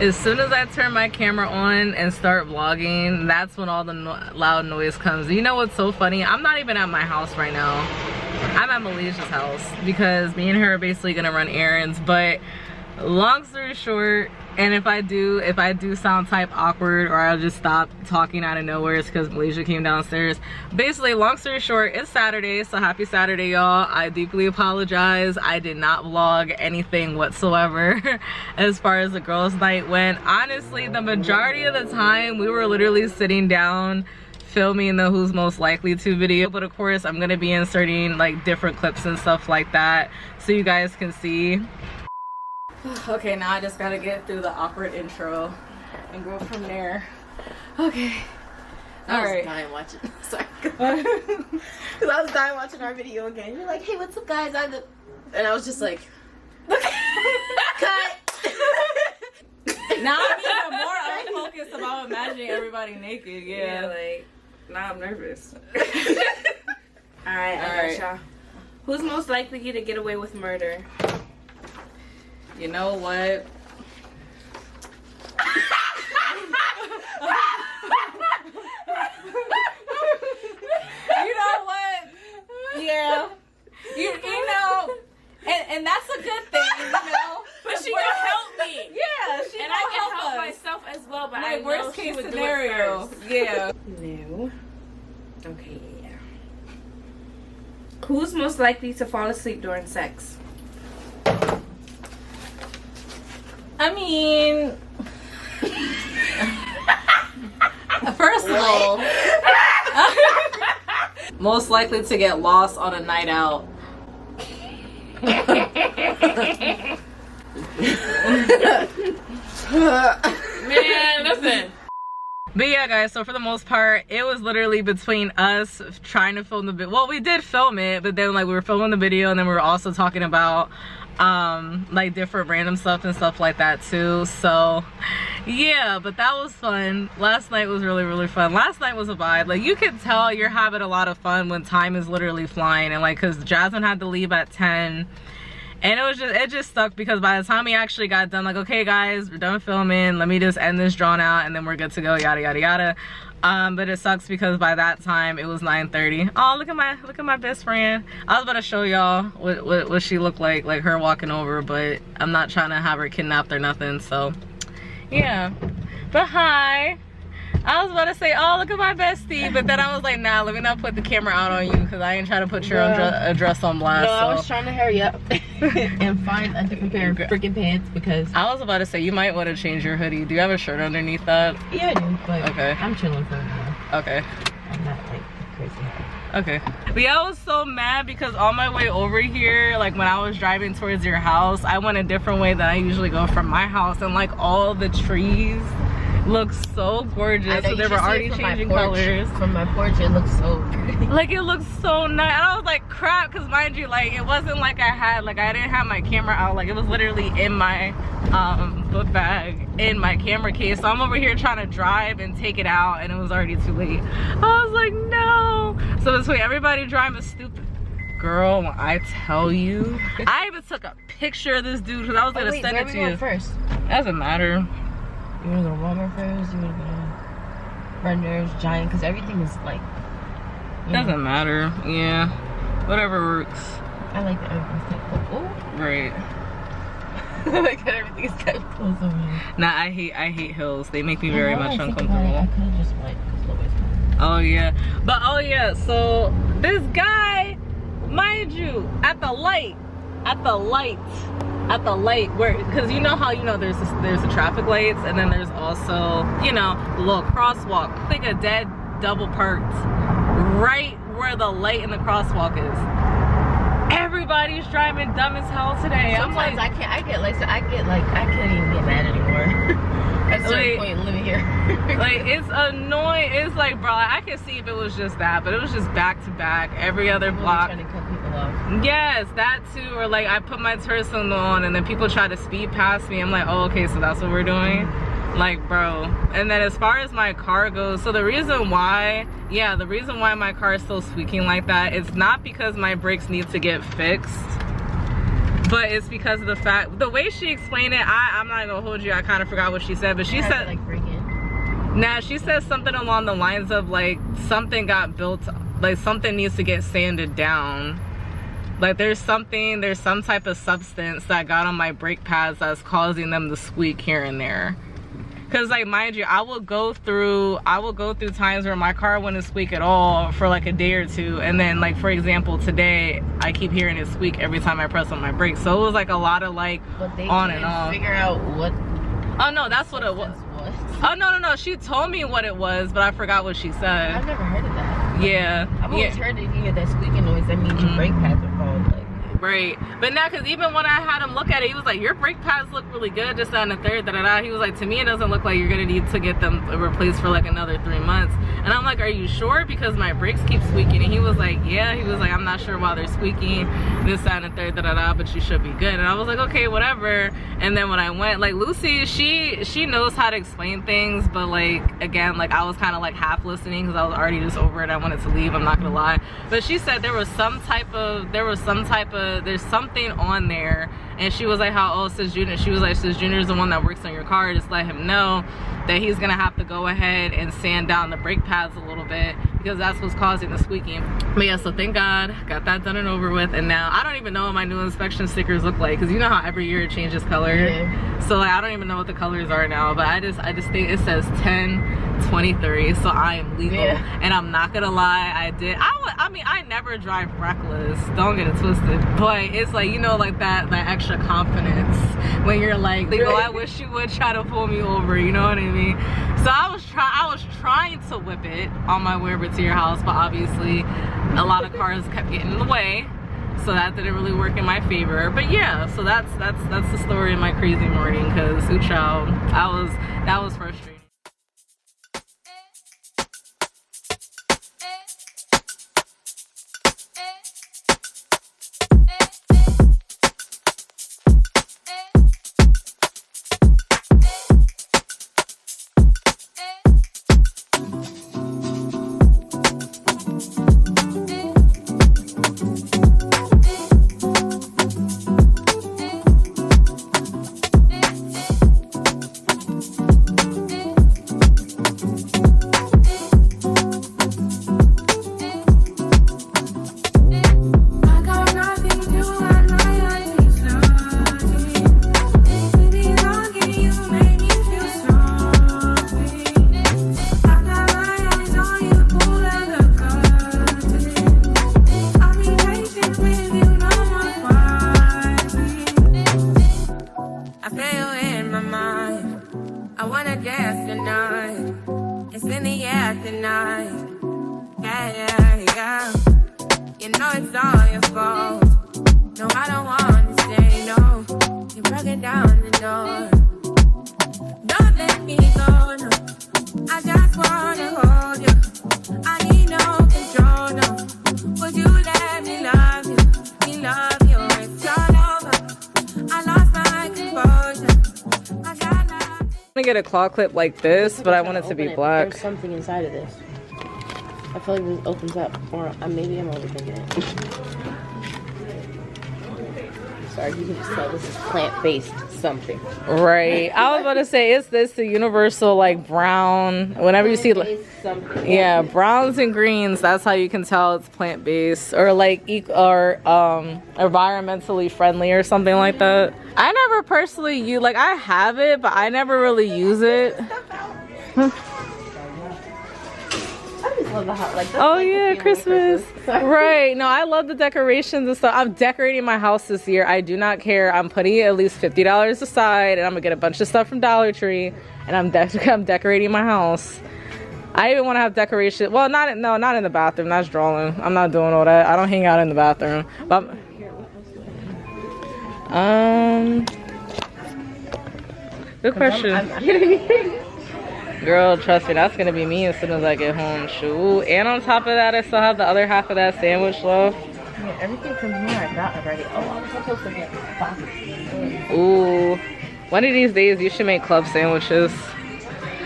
as soon as I turn my camera on and start vlogging, that's when all the loud noise comes. You know what's so funny? I'm not even at my house right now. I'm at Malaysia's house because me and her are basically gonna run errands. But long story short, and if I do sound type awkward or I'll just stop talking out of nowhere, it's because Malaysia came downstairs. Basically, long story short, it's Saturday, so happy Saturday, y'all. I deeply apologize. I did not vlog anything whatsoever as far as the girls' night went. Honestly, the majority of the time we were literally sitting down filming the Who's Most Likely To video, but of course I'm gonna be inserting like different clips and stuff like that so you guys can see. Okay, now I just gotta get through the awkward intro and go from there. Okay. I was dying watching. Sorry. Because I was dying watching our video again. You're like, hey, what's up, guys? And I was just like, cut. Now I'm even more unfocused about imagining everybody naked. Yeah, like, now I'm nervous. Alright, y'all. Who's most likely to get away with murder? You know what? You know what? Yeah. You know, and that's a good thing, you know. But she can help me. Yeah, she and can I can help us. myself as well, but Like, I know worst she case would scenario. do it first. Yeah. No. Okay, yeah. Who's most likely to fall asleep during sex? I mean, first of all, most likely to get lost on a night out. Man, listen. But yeah, guys, so for the most part, it was literally between us trying to film the video. Well, we did film it, but then like we were filming the video and then we were also talking about like different random stuff and stuff like that too. So yeah, but that was fun. Last night was really fun. Last night was a vibe. Like, you can tell you're having a lot of fun when time is literally flying. And like, because Jasmine had to leave at 10, and it just sucked because by the time we actually got done, like, okay guys, we're done filming, let me just end this drawn out and then we're good to go, yada yada yada. But it sucks because by that time it was 9:30. Oh, look at my best friend. I was about to show y'all what she looked like her walking over, but I'm not trying to have her kidnapped or nothing. So yeah, but hi. I was about to say, oh, look at my bestie, but then I was like, nah, let me not put the camera out on you because I ain't trying to put your address on blast. No, so. I was trying to hurry up and find a different pair of freaking pants because I was about to say, you might want to change your hoodie. Do you have a shirt underneath that? yeah, I do, but Okay. I'm chilling for now. Okay. I'm not like crazy. Okay. But yeah, I was so mad because on my way over here, like when I was driving towards your house, I went a different way than I usually go from my house, and like all the trees looks so gorgeous. So they were already changing colors. From my porch, it looks so pretty. Like, it looks so nice. And I was like, crap, because mind you, like, it wasn't like I didn't have my camera out. Like, it was literally in my book bag, in my camera case. So I'm over here trying to drive and take it out, and it was already too late. I was like, no. So between everybody driving stupid. Girl, when I tell you, I even took a picture of this dude because I was gonna send it to you. First? Doesn't matter. You wanna go to Walmart first? You wanna go to Renner's, Giant? Because everything is like. Doesn't matter. Yeah, whatever works. I like that everything's kind of close. Right. I like that everything's kind of close over here. Nah, I hate hills. They make me very much uncomfortable. I could have just went because nobody's coming. Oh yeah, but oh yeah. So this guy. Mind you, at the light, where, because you know how there's the traffic lights, and then there's also the little crosswalk. Like a dead double parked right where the light in the crosswalk is. Everybody's driving dumb as hell today. Sometimes I can't even get mad anymore. At a certain point living here. Like, it's annoying. It's like, bro, I could see if it was just that, but it was just back to back every other block. Trying to cut people off. Yes, that too. Or like, I put my turn signal on and then people try to speed past me. I'm like, oh, okay, so that's what we're doing. Like, bro. And then as far as my car goes, so the reason why my car is still squeaking like that, it's not because my brakes need to get fixed, but it's because of the fact, the way she explained it, I'm not gonna hold you, I kind of forgot what she said, but she said, like, break in. Nah, she said something along the lines of like, something got built, like something needs to get sanded down. Like there's some type of substance that got on my brake pads that's causing them to squeak here and there. Cause like, mind you, I will go through times where my car wouldn't squeak at all for like a day or two, and then like, for example, today I keep hearing it squeak every time I press on my brakes. So it was like a lot of like on and off. Figure out what. Oh no, that's what it was. Oh no, she told me what it was, but I forgot what she said. I've never heard of that. Yeah. I've always heard if you hear that squeaking noise, that means your brake pads are fogged. Like. Right, but now, because even when I had him look at it, he was like, your brake pads look really good, just on the third, he was like, to me it doesn't look like you're gonna need to get them replaced for like another 3 months. And I'm like, are you sure? Because my brakes keep squeaking. And he was like, yeah. He was like, I'm not sure why they're squeaking, this, that, and the third, but you should be good. And I was like, okay, whatever. And then when I went, like, Lucy, she knows how to explain things, but like, again, like, I was kind of like half listening because I was already just over it. I wanted to leave, I'm not gonna lie. But she said there's something on there, and she was like, Sis Junior, she was like, Sis Junior's the one that works on your car, just let him know that he's gonna have to go ahead and sand down the brake pads a little bit because that's what's causing the squeaking. But yeah, so thank God, got that done and over with. And now I don't even know what my new inspection stickers look like, because you know how every year it changes color. Yeah. So like, I don't even know what the colors are now, but I just think it says 10/23, so I am legal. Yeah. And I'm not gonna lie, I mean, I never drive reckless, don't get it twisted, but it's like, like that extra confidence when you're like, legal, I wish you would try to pull me over, you know what I mean? So I was trying to whip it on my way over to your house, but obviously a lot of cars kept getting in the way, so that didn't really work in my favor. But yeah, so that's the story of my crazy morning, because child, that was frustrating. Don't let me go, no. I just wanna hold you. I need no control, no. Would you let me love you? Me love you, it's all over. I lost my composure. I got nothing. I'm gonna get a claw clip like this, but I want it to be black. There's something inside of this. I feel like this opens up, or maybe I'm overthinking it. Sorry, you can just tell this is plant-based something. Right. I was about to say, is this the universal like brown? Whenever you see like, yeah, browns and greens, that's how you can tell it's plant-based or like environmentally friendly or something like that. I never personally use, like I have it, but I never really use it. Oh yeah, Christmas. Right. No, I love the decorations and stuff. I'm decorating my house this year. I do not care. I'm putting at least $50 aside, and I'm gonna get a bunch of stuff from Dollar Tree, and I'm decorating my house. I even want to have decoration. Well, not in the bathroom. That's drawing. I'm not doing all that. I don't hang out in the bathroom. But good question. Girl, trust me, that's gonna be me as soon as I get home. Shoot. And on top of that, I still have the other half of that sandwich left. Yeah, everything from here I got already. Oh, I was supposed to get boxes. Ooh. One of these days, you should make club sandwiches.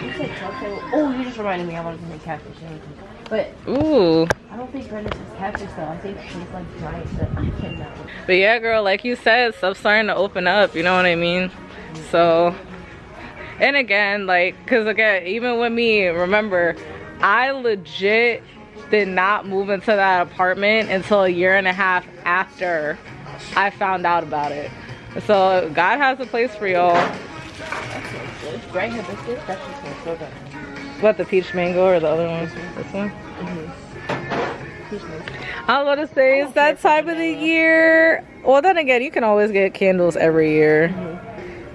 You said club sandwich? Oh, you just reminded me I wanted to make catfish sandwiches. But Ooh. I don't think Brenda says catfish though. I think she's like giant. I cannot. But yeah, girl, like you said, stuff's starting to open up. You know what I mean? So. And again, like, because again, even with me, remember, I legit did not move into that apartment until a year and a half after I found out about it. So God has a place for y'all. Greg had biscuits. That just smells so good. What, the peach mango or the other one? This one? I was about to say, it's that time of the year. Well, then again, you can always get candles every year.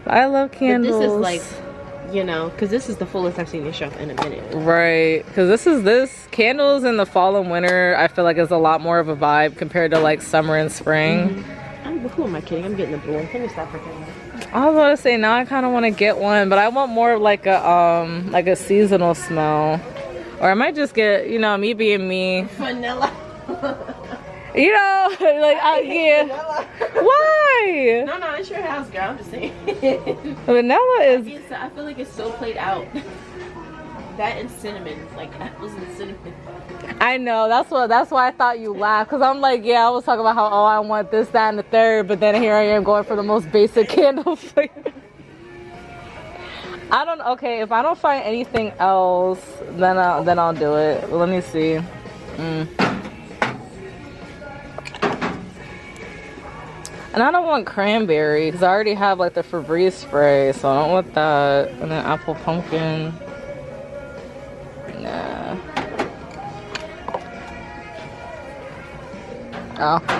I love candles. But this is like, you know, because this is the fullest I've seen your shop in a minute. Right, because this candles in the fall and winter, I feel like is a lot more of a vibe compared to like summer and spring. Who am I kidding? I'm getting the blue one. Let me stop for a second. I was about to say, now I kind of want to get one, but I want more of like a seasonal smell, or I might just get, you know, me being me, Vanilla. you know, like yeah. Why? No, it's your house, girl. I'm just saying. Vanilla is. I feel like it's so played out. That and cinnamon, like apples and cinnamon. I know, that's why I thought you laughed, because I'm like, yeah, I was talking about how, oh, I want this, that, and the third, but then here I am going for the most basic candle flavor. Okay, if I don't find anything else, then I'll do it. Well, let me see. And I don't want cranberry, because I already have like the Febreze spray, so I don't want that. And then apple pumpkin. Nah.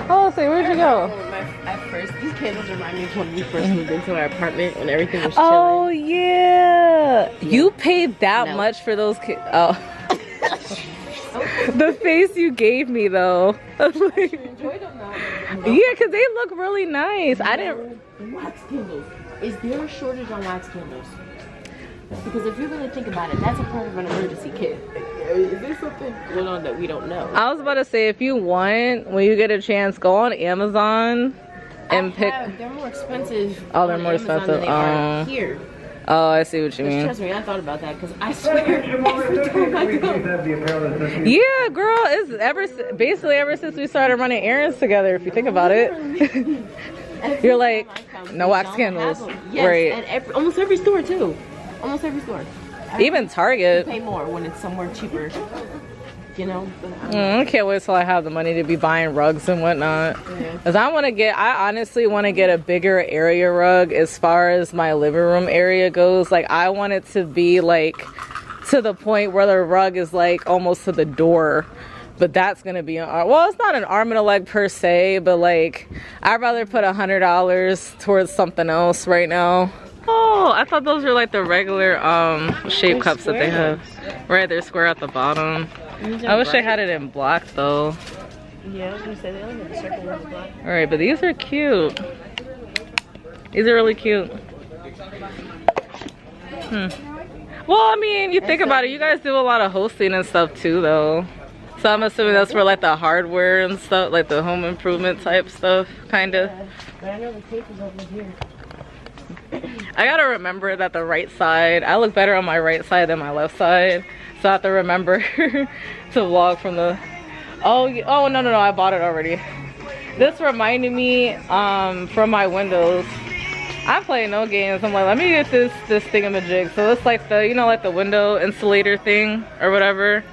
Oh, say, where'd you go? At first, these candles remind me of when we first moved into our apartment when everything was chilling. Oh yeah. You paid that much for those oh. The face you gave me though. You enjoyed them though. Yeah, because they look really nice. I didn't. Wax candles. Is there a shortage on wax candles? Because if you really think about it, that's a part of an emergency kit. Is there something going on that we don't know? I was about to say, if you want, when you get a chance, go on Amazon and pick. They're more expensive. Oh, they're more expensive. Than they are here. Oh, I see what you mean. Trust me, I thought about that because I swear every time I go. Yeah, girl, it's basically ever since we started running errands together. If you think about it, you're like, no wax candles, yes, right? And almost every store too. Almost every store. Even Target. You pay more when it's somewhere cheaper. You know. I can't wait till I have the money to be buying rugs and whatnot. Cause I honestly want to get a bigger area rug as far as my living room area goes. Like I want it to be like to the point where the rug is like almost to the door. But that's gonna be well, it's not an arm and a leg per se, but like I'd rather put $100 towards something else right now. Oh, I thought those were like the regular shape cups that they have. Right, they're square at the bottom. I wish I had it in black though. Yeah, I was gonna say they only have the circle ones black. Alright, but these are cute. These are really cute. Well, I mean, you think about it, you guys do a lot of hosting and stuff too, though. So I'm assuming that's for like the hardware and stuff, like the home improvement type stuff, kind of. Yeah, but I know the tape is over here. I gotta remember that the right side, I look better on my right side than my left side. So I have to remember to vlog from the, oh no, I bought it already. This reminded me from my windows. I'm playing no games. I'm like, let me get this thingamajig. So it's like the, you know, like the window insulator thing or whatever.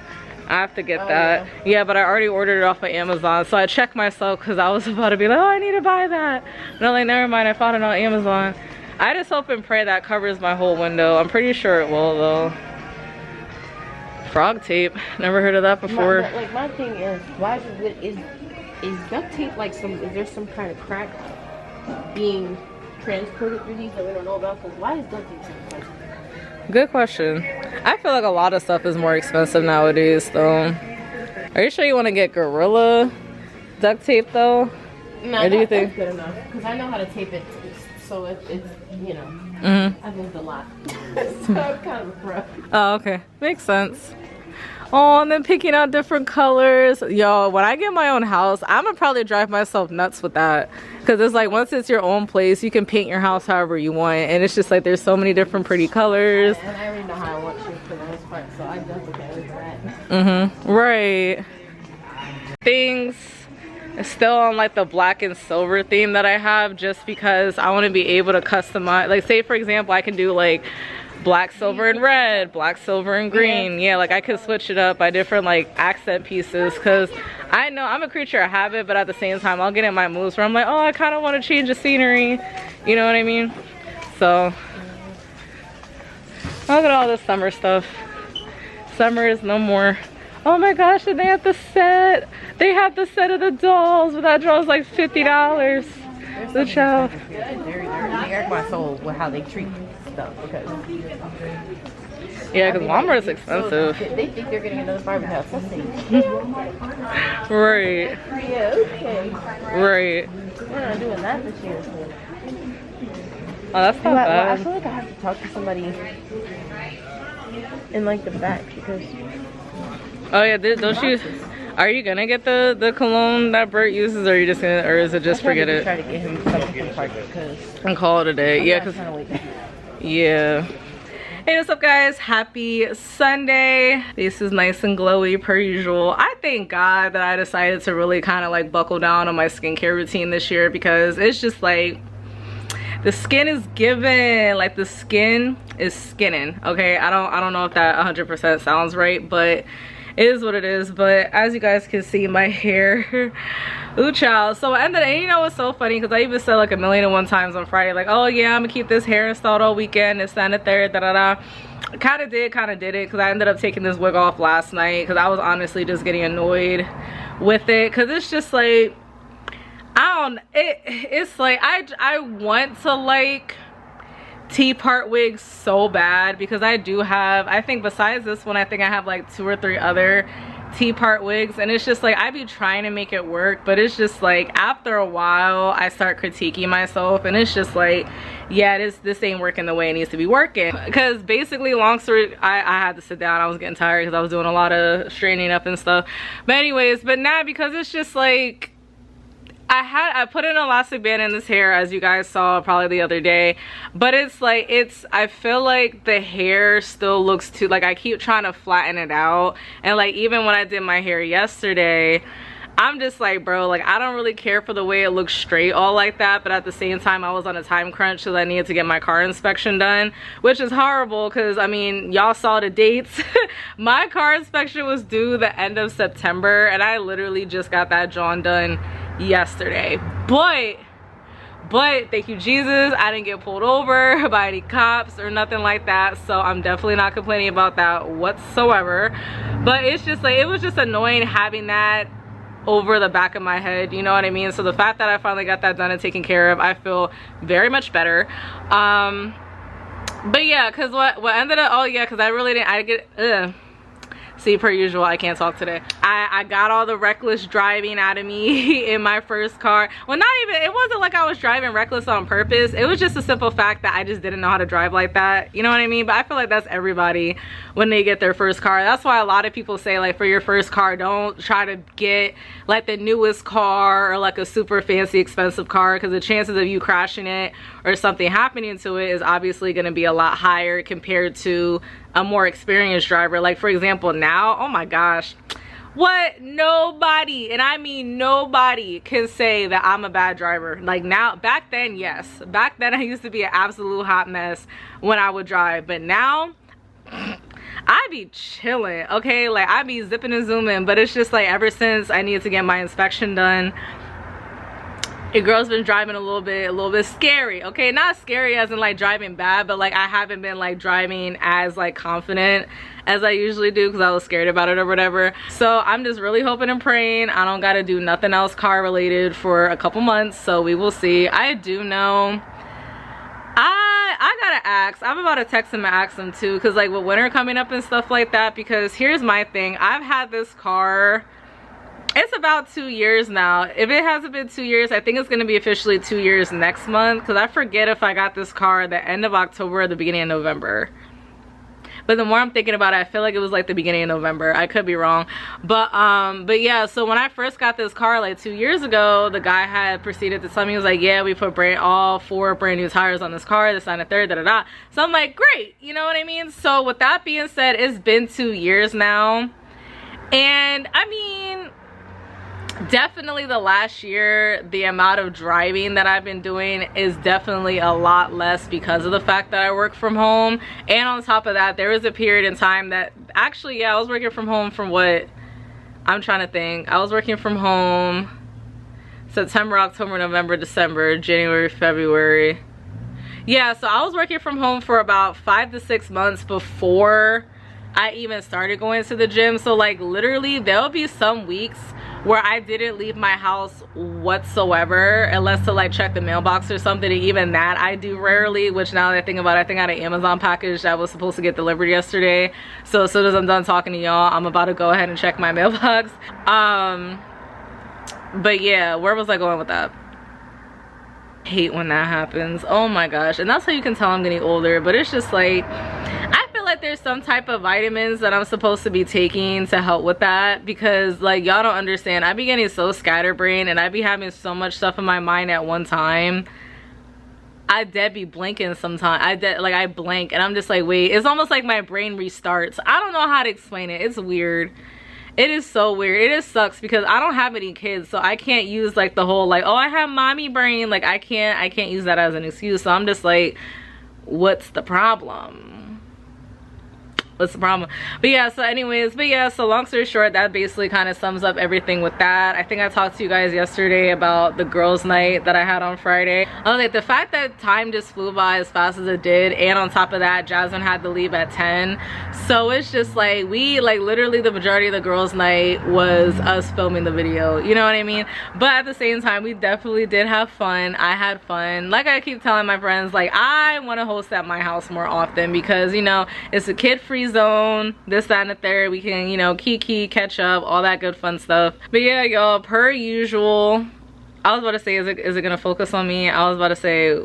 I have to get that. Yeah, but I already ordered it off of Amazon. So I checked myself because I was about to be like, oh, I need to buy that. And I'm like, never mind, I found it on Amazon. I just hope and pray that covers my whole window. I'm pretty sure it will though. Frog tape. Never heard of that before. My thing is, why is duct tape like is there some kind of crack being transported through these that we don't know about? Because why is duct tape so expensive? Good question. I feel like a lot of stuff is more expensive nowadays though. Are you sure you want to get Gorilla duct tape though? No, or do you think? That's good enough. Because I know how to tape it, so it's you know, I've moved a lot. So I'm kind of a pro. Oh, okay. Makes sense. Oh, and then picking out different colors. Yo, when I get my own house, I'm gonna probably drive myself nuts with that. Because it's like, once it's your own place, you can paint your house however you want. And it's just like, there's so many different pretty colors. And I already know how I want shit for the most part, so I definitely can't wait for that. Right. Things still on like the black and silver theme that I have, just because I want to be able to customize. Like, say for example, I can do like black, silver, and red, black, silver, and green. Yeah, like I could switch it up by different like accent pieces, because I know I'm a creature of habit, but at the same time I'll get in my moods where I'm like, oh, I kind of want to change the scenery, you know what I mean? So look at all this summer stuff. Summer is no more. Oh my gosh, and they have the set. They have the set of the dolls, but that doll's like $50. The child. They irk my soul with how they treat stuff, because yeah, because Walmart's expensive. They think they're getting another Barbie house. Let's see. Right. Yeah, okay. Right. We're not doing that this year. Oh, that's not bad. I feel like I have to talk to somebody in like the back, because oh yeah, don't you? Are you gonna get the cologne that Bert uses, or are you just gonna, or is it just forget it? Try to get him something from Target, and call it a day. Yeah, cause yeah. Hey, what's up guys? Happy Sunday. This is nice and glowy per usual. I thank God that I decided to really kind of like buckle down on my skincare routine this year, because it's just like the skin is giving, like the skin is skinning. Okay, I don't know if that 100% sounds right, but it is what it is. But as you guys can see, my hair, ooh child. So I ended up, and you know what's so funny, because I even said like 1,000,001 times on Friday, like, oh yeah, I'm gonna keep this hair installed all weekend, this, that, and the third, da-da-da. Kind of did it, because I ended up taking this wig off last night, because I was honestly just getting annoyed with it, because it's just like, it's like, I want to like T-part wigs so bad, because I do have, I think besides this one, I think I have like 2 or 3 other T-part wigs, and it's just like I be trying to make it work, but it's just like after a while I start critiquing myself, and it's just like, yeah, this ain't working the way it needs to be working. Because basically, long story, I had to sit down. I was getting tired because I was doing a lot of straightening up and stuff. But anyways, but now because it's just like, I put an elastic band in this hair, as you guys saw probably the other day, but it's like, I feel like the hair still looks too, like I keep trying to flatten it out. And like even when I did my hair yesterday, I'm just like, bro, like I don't really care for the way it looks straight all like that, but at the same time I was on a time crunch because I needed to get my car inspection done, which is horrible because I mean, y'all saw the dates. My car inspection was due the end of September, and I literally just got that John done yesterday. But thank you Jesus, I didn't get pulled over by any cops or nothing like that, so I'm definitely not complaining about that whatsoever. But it's just like, it was just annoying having that over the back of my head, you know what I mean? So the fact that I finally got that done and taken care of, I feel very much better. But yeah, because what ended up, oh yeah, because I really didn't, See, per usual, I can't talk today. I got all the reckless driving out of me in my first car. Well, not even, it wasn't like I was driving reckless on purpose. It was just a simple fact that I just didn't know how to drive like that. You know what I mean? But I feel like that's everybody when they get their first car. That's why a lot of people say, like, for your first car, don't try to get like the newest car or like a super fancy expensive car, because the chances of you crashing it or something happening to it is obviously going to be a lot higher compared to a more experienced driver. Like, for example, now, oh my gosh, what, nobody, and I mean nobody, can say that I'm a bad driver. Like, now, back then, yes, back then I used to be an absolute hot mess when I would drive, but now I be chilling, okay? Like, I be zipping and zooming. But it's just like, ever since I needed to get my inspection done, your girl's been driving a little bit scary, okay? Not scary as in like driving bad, but like I haven't been like driving as like confident as I usually do because I was scared about it or whatever. So I'm just really hoping and praying I don't gotta do nothing else car related for a couple months, so we will see. I do know I gotta ask, I'm about to text him and ask him too, because like with winter coming up and stuff like that, because here's my thing, I've had this car, it's about 2 years now. If it hasn't been 2 years, I think it's gonna be officially 2 years next month, because I forget if I got this car the end of October or the beginning of November. But the more I'm thinking about it, I feel like it was like the beginning of November. I could be wrong. But yeah, so when I first got this car like 2 years ago, the guy had proceeded to tell me, he was like, yeah, we put all 4 brand new tires on this car, this, and a third, da-da-da. So I'm like, great, you know what I mean? So with that being said, it's been 2 years now. And I mean, definitely the last year, the amount of driving that I've been doing is definitely a lot less because of the fact that I work from home. And on top of that, there was a period in time that actually, yeah, I was working from home from what, I'm trying to think, I was working from home September, October, November, December, January, February. Yeah, so I was working from home for about 5 to 6 months before I even started going to the gym. So like literally there'll be some weeks where I didn't leave my house whatsoever, unless to like check the mailbox or something. And even that I do rarely, which now that I think about it, I think I had an Amazon package that was supposed to get delivered yesterday. So as soon as I'm done talking to y'all, I'm about to go ahead and check my mailbox. But yeah, where was I going with that? Hate when that happens. Oh my gosh. And that's how you can tell I'm getting older. But it's just like, I feel like there's some type of vitamins that I'm supposed to be taking to help with that, because like y'all don't understand, I be getting so scatterbrained and I be having so much stuff in my mind at one time. I dead be blinking sometimes. I blank and I'm just like, wait, it's almost like my brain restarts. I don't know how to explain it. It's weird. It is so weird. It just sucks because I don't have any kids, so I can't use like the whole like, oh, I have mommy brain. Like I can't use that as an excuse. So I'm just like, what's the problem? What's the problem? But yeah, so anyways, so long story short, that basically kind of sums up everything with that. I think I talked to you guys yesterday about the girls' night that I had on Friday. Like the fact that time just flew by as fast as it did, and on top of that, Jasmine had to leave at 10. So it's just like, we like literally the majority of the girls' night was us filming the video, you know what I mean? But at the same time, we definitely did have fun. I had fun. Like I keep telling my friends, like I want to host at my house more often, because you know, it's a kid-free zone, this, that, and the third. We can, you know, kiki, catch up, all that good fun stuff. But yeah, y'all, per usual, I was about to say, is it gonna focus on me? I was about to say,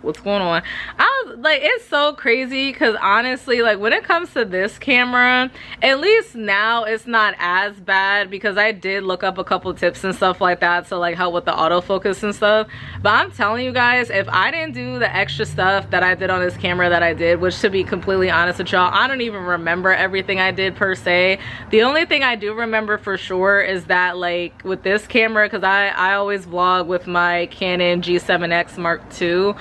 what's going on? I was like, it's so crazy because honestly, like when it comes to this camera, at least now it's not as bad, because I did look up a couple tips and stuff like that to like help with the autofocus and stuff. But I'm telling you guys, if I didn't do the extra stuff that I did on this camera that I did, which to be completely honest with y'all, I don't even remember everything I did per se. The only thing I do remember for sure is that like with this camera, because I always vlog with my Canon G7X Mark II.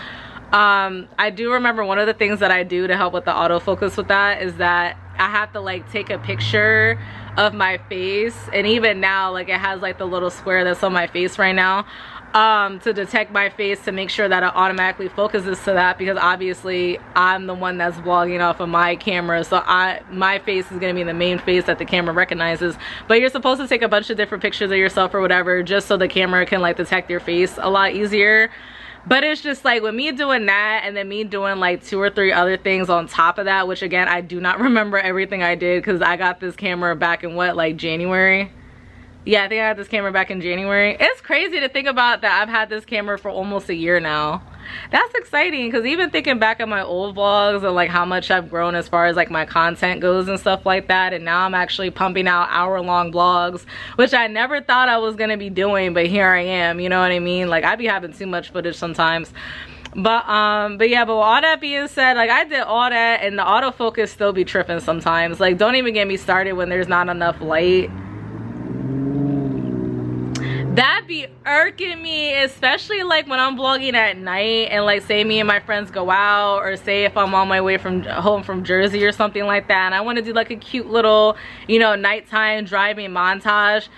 I do remember one of the things that I do to help with the autofocus with that is that I have to like take a picture of my face, and even now like it has like the little square that's on my face right now, to detect my face, to make sure that it automatically focuses to that, because obviously I'm the one that's vlogging off of my camera, so my face is going to be the main face that the camera recognizes. But you're supposed to take a bunch of different pictures of yourself or whatever, just so the camera can like detect your face a lot easier. But it's just like with me doing that and then me doing like 2 or 3 other things on top of that, which again, I do not remember everything I did because I got this camera back in what, like January? Yeah, I think I got this camera back in January. It's crazy to think about that I've had this camera for almost a year now. That's exciting because even thinking back at my old vlogs and like how much I've grown as far as like my content goes and stuff like that, and now I'm actually pumping out hour-long vlogs, which I never thought I was gonna be doing, but here I am, you know what I mean? Like I be having too much footage sometimes. But yeah, but with all that being said, like I did all that and the autofocus still be tripping sometimes. Like don't even get me started when there's not enough light. That be irking me, especially like when I'm vlogging at night and like say me and my friends go out, or say if I'm on my way from home from Jersey or something like that and I want to do like a cute little, you know, nighttime driving montage.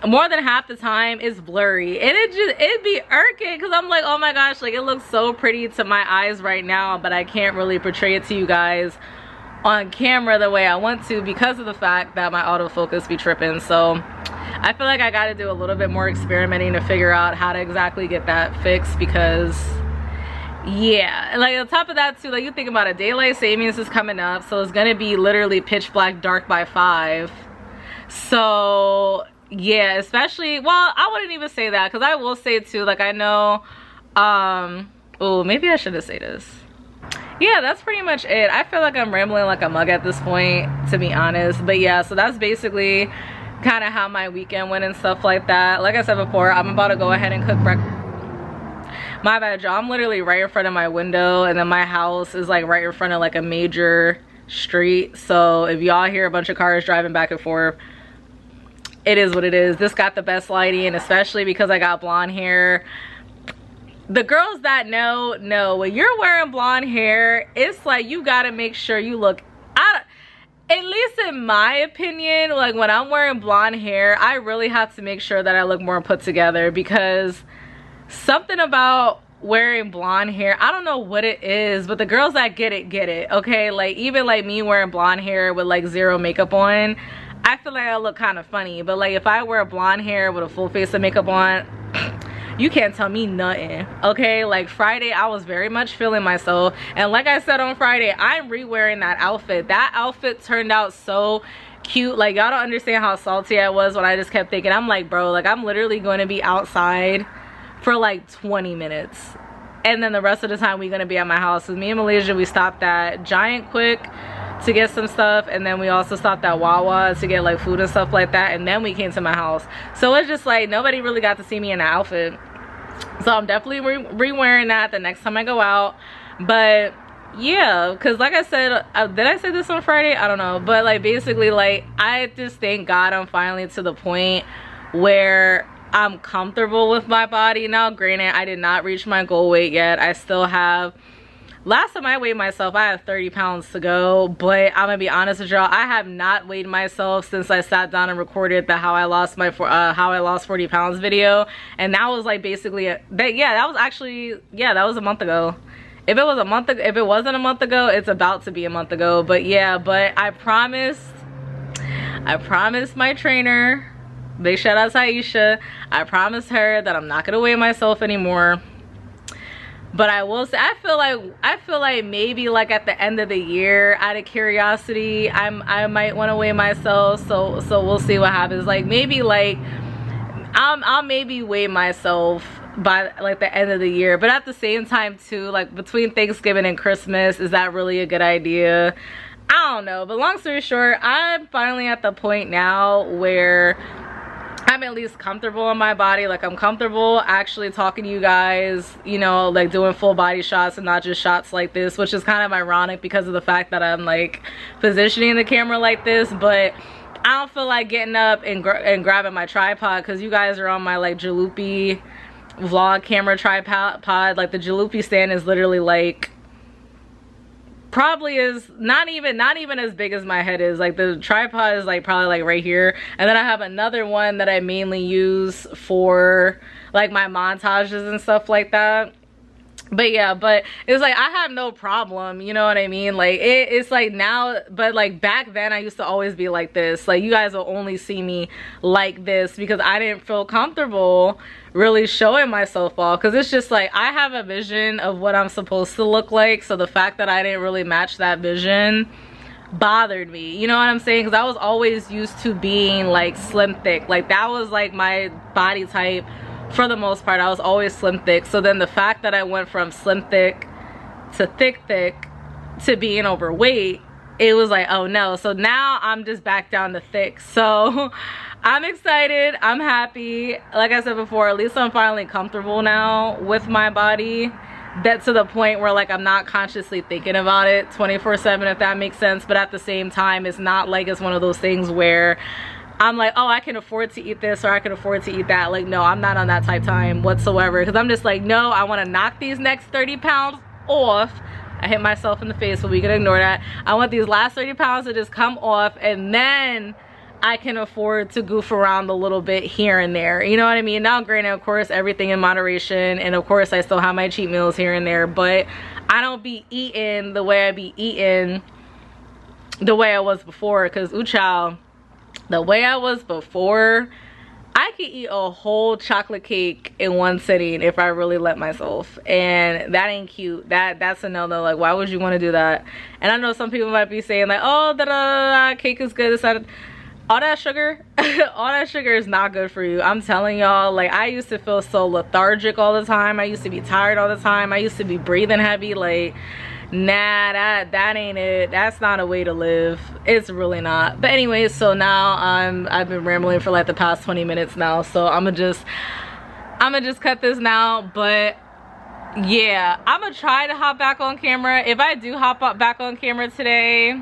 More than half the time it's blurry and it'd be irking because I'm like, oh my gosh, like it looks so pretty to my eyes right now, but I can't really portray it to you guys on camera the way I want to because of the fact that my autofocus be tripping. So I feel like I got to do a little bit more experimenting to figure out how to exactly get that fixed because yeah. And like on top of that too, like you think about it, daylight savings is coming up, so it's gonna be literally pitch black dark by 5. So yeah, especially, well, I wouldn't even say that because I will say too, like I know oh, maybe I shouldn't say this. Yeah, that's pretty much it. I feel like I'm rambling like a mug at this point, to be honest. But yeah, so that's basically kind of how my weekend went and stuff like that. Like I said before, I'm about to go ahead and cook breakfast. My bad, y'all. I'm literally right in front of my window, and then my house is like right in front of like a major street. So if y'all hear a bunch of cars driving back and forth, it is what it is. This got the best lighting, especially because I got blonde hair. The girls that know when you're wearing blonde hair, it's like you gotta make sure you look at least in my opinion, like when I'm wearing blonde hair, I really have to make sure that I look more put together because something about wearing blonde hair, I don't know what it is, but the girls that get it, okay? Like even like me wearing blonde hair with like 0 makeup on, I feel like I look kind of funny. But like if I wear blonde hair with a full face of makeup on, you can't tell me nothing, okay? Like Friday, I was very much feeling myself, and like I said on Friday, I'm re-wearing that outfit. That outfit turned out so cute. Like y'all don't understand how salty I was when I just kept thinking, I'm like, bro, like I'm literally going to be outside for like 20 minutes, and then the rest of the time we're going to be at my house. So me and Malaysia, we stopped at Giant Quick to get some stuff, and then we also stopped at Wawa to get like food and stuff like that, and then we came to my house. So it's just like nobody really got to see me in an outfit, so I'm definitely re-wearing that the next time I go out. But yeah, because like I said, did I say this on Friday? I don't know, but like basically like I just thank God I'm finally to the point where I'm comfortable with my body now. Granted, I did not reach my goal weight yet. I still have, last time I weighed myself, I had 30 pounds to go, but I'm gonna be honest with y'all, I have not weighed myself since I sat down and recorded the how I lost 40 pounds video, and that was like basically that was a month ago. If it wasn't a month ago, it's about to be a month ago. But yeah, but I promised my trainer, big shout out to Aisha, I promised her that I'm not gonna weigh myself anymore. But I will say, I feel like maybe like at the end of the year, out of curiosity, I might want to weigh myself. So we'll see what happens. Like maybe like I'll maybe weigh myself by like the end of the year. But at the same time too, like between Thanksgiving and Christmas, is that really a good idea? I don't know. But long story short, I'm finally at the point now where I'm at least comfortable in my body. Like I'm comfortable actually talking to you guys, you know, like doing full body shots and not just shots like this, which is kind of ironic because of the fact that I'm like positioning the camera like this. But I don't feel like getting up and grabbing my tripod because you guys are on my like Jalopy vlog camera tripod. Like the Jalopy stand is literally like, probably is not even as big as my head is. Like the tripod is like probably like right here, and then I have another one that I mainly use for like my montages and stuff like that. But yeah, but it's like I have no problem, you know what I mean? Like it's like now, but like back then I used to always be like this. Like you guys will only see me like this because I didn't feel comfortable really showing myself off, because it's just like I have a vision of what I'm supposed to look like, so the fact that I didn't really match that vision bothered me, you know what I'm saying? Because I was always used to being like slim thick, like that was like my body type. For the most part, I was always slim thick. So then the fact that I went from slim thick to thick to being overweight, it was like, oh no. So now I'm just back down to thick. So I'm excited, I'm happy. Like I said before, at least I'm finally comfortable now with my body. That's to the point where like I'm not consciously thinking about it 24/7, if that makes sense. But at the same time, it's not like it's one of those things where I'm like, oh, I can afford to eat this or I can afford to eat that. Like, no, I'm not on that type time whatsoever, because I'm just like, no, I want to knock these next 30 pounds off. I hit myself in the face, but we can ignore that. I want these last 30 pounds to just come off, and then I can afford to goof around a little bit here and there, you know what I mean? Now granted, of course, everything in moderation, and of course I still have my cheat meals here and there, but I don't be eating the way I be eating the way I was before, because ooh child, the way I was before, I could eat a whole chocolate cake in one sitting if I really let myself, and that ain't cute. That's a no-no. Like, why would you want to do that? And I know some people might be saying like, oh, cake is good, all that sugar all that sugar is not good for you. I'm telling y'all, like I used to feel so lethargic all the time. I used to be tired all the time. I used to be breathing heavy. Like, nah, that ain't it. That's not a way to live. It's really not. But anyways, so now I've been rambling for like the past 20 minutes now, so I'm gonna just cut this now. But yeah, I'm gonna try to hop back on camera. If I do hop up back on camera today,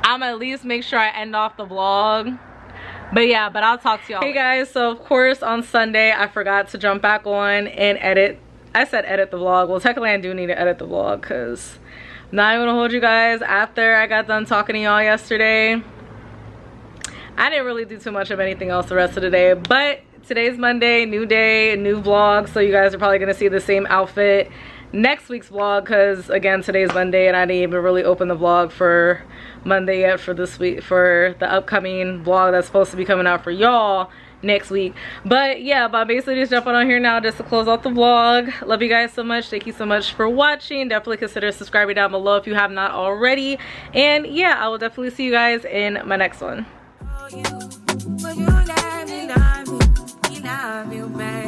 I'm gonna at least make sure I end off the vlog. But yeah, but I'll talk to y'all. Hey guys, so of course on Sunday I forgot to jump back on and edit. I said edit the vlog. Well, technically I do need to edit the vlog, because I'm not even gonna hold you guys. After I got done talking to y'all yesterday, I didn't really do too much of anything else the rest of the day. But today's Monday, new day, new vlog, so you guys are probably gonna see the same outfit next week's vlog, because again, today's Monday and I didn't even really open the vlog for Monday yet for this week, for the upcoming vlog that's supposed to be coming out for y'all next week. But yeah, but basically just jumping on here now just to close out the vlog. Love you guys so much. Thank you so much for watching. Definitely consider subscribing down below if you have not already. And yeah, I will definitely see you guys in my next one. Would you let me love you back?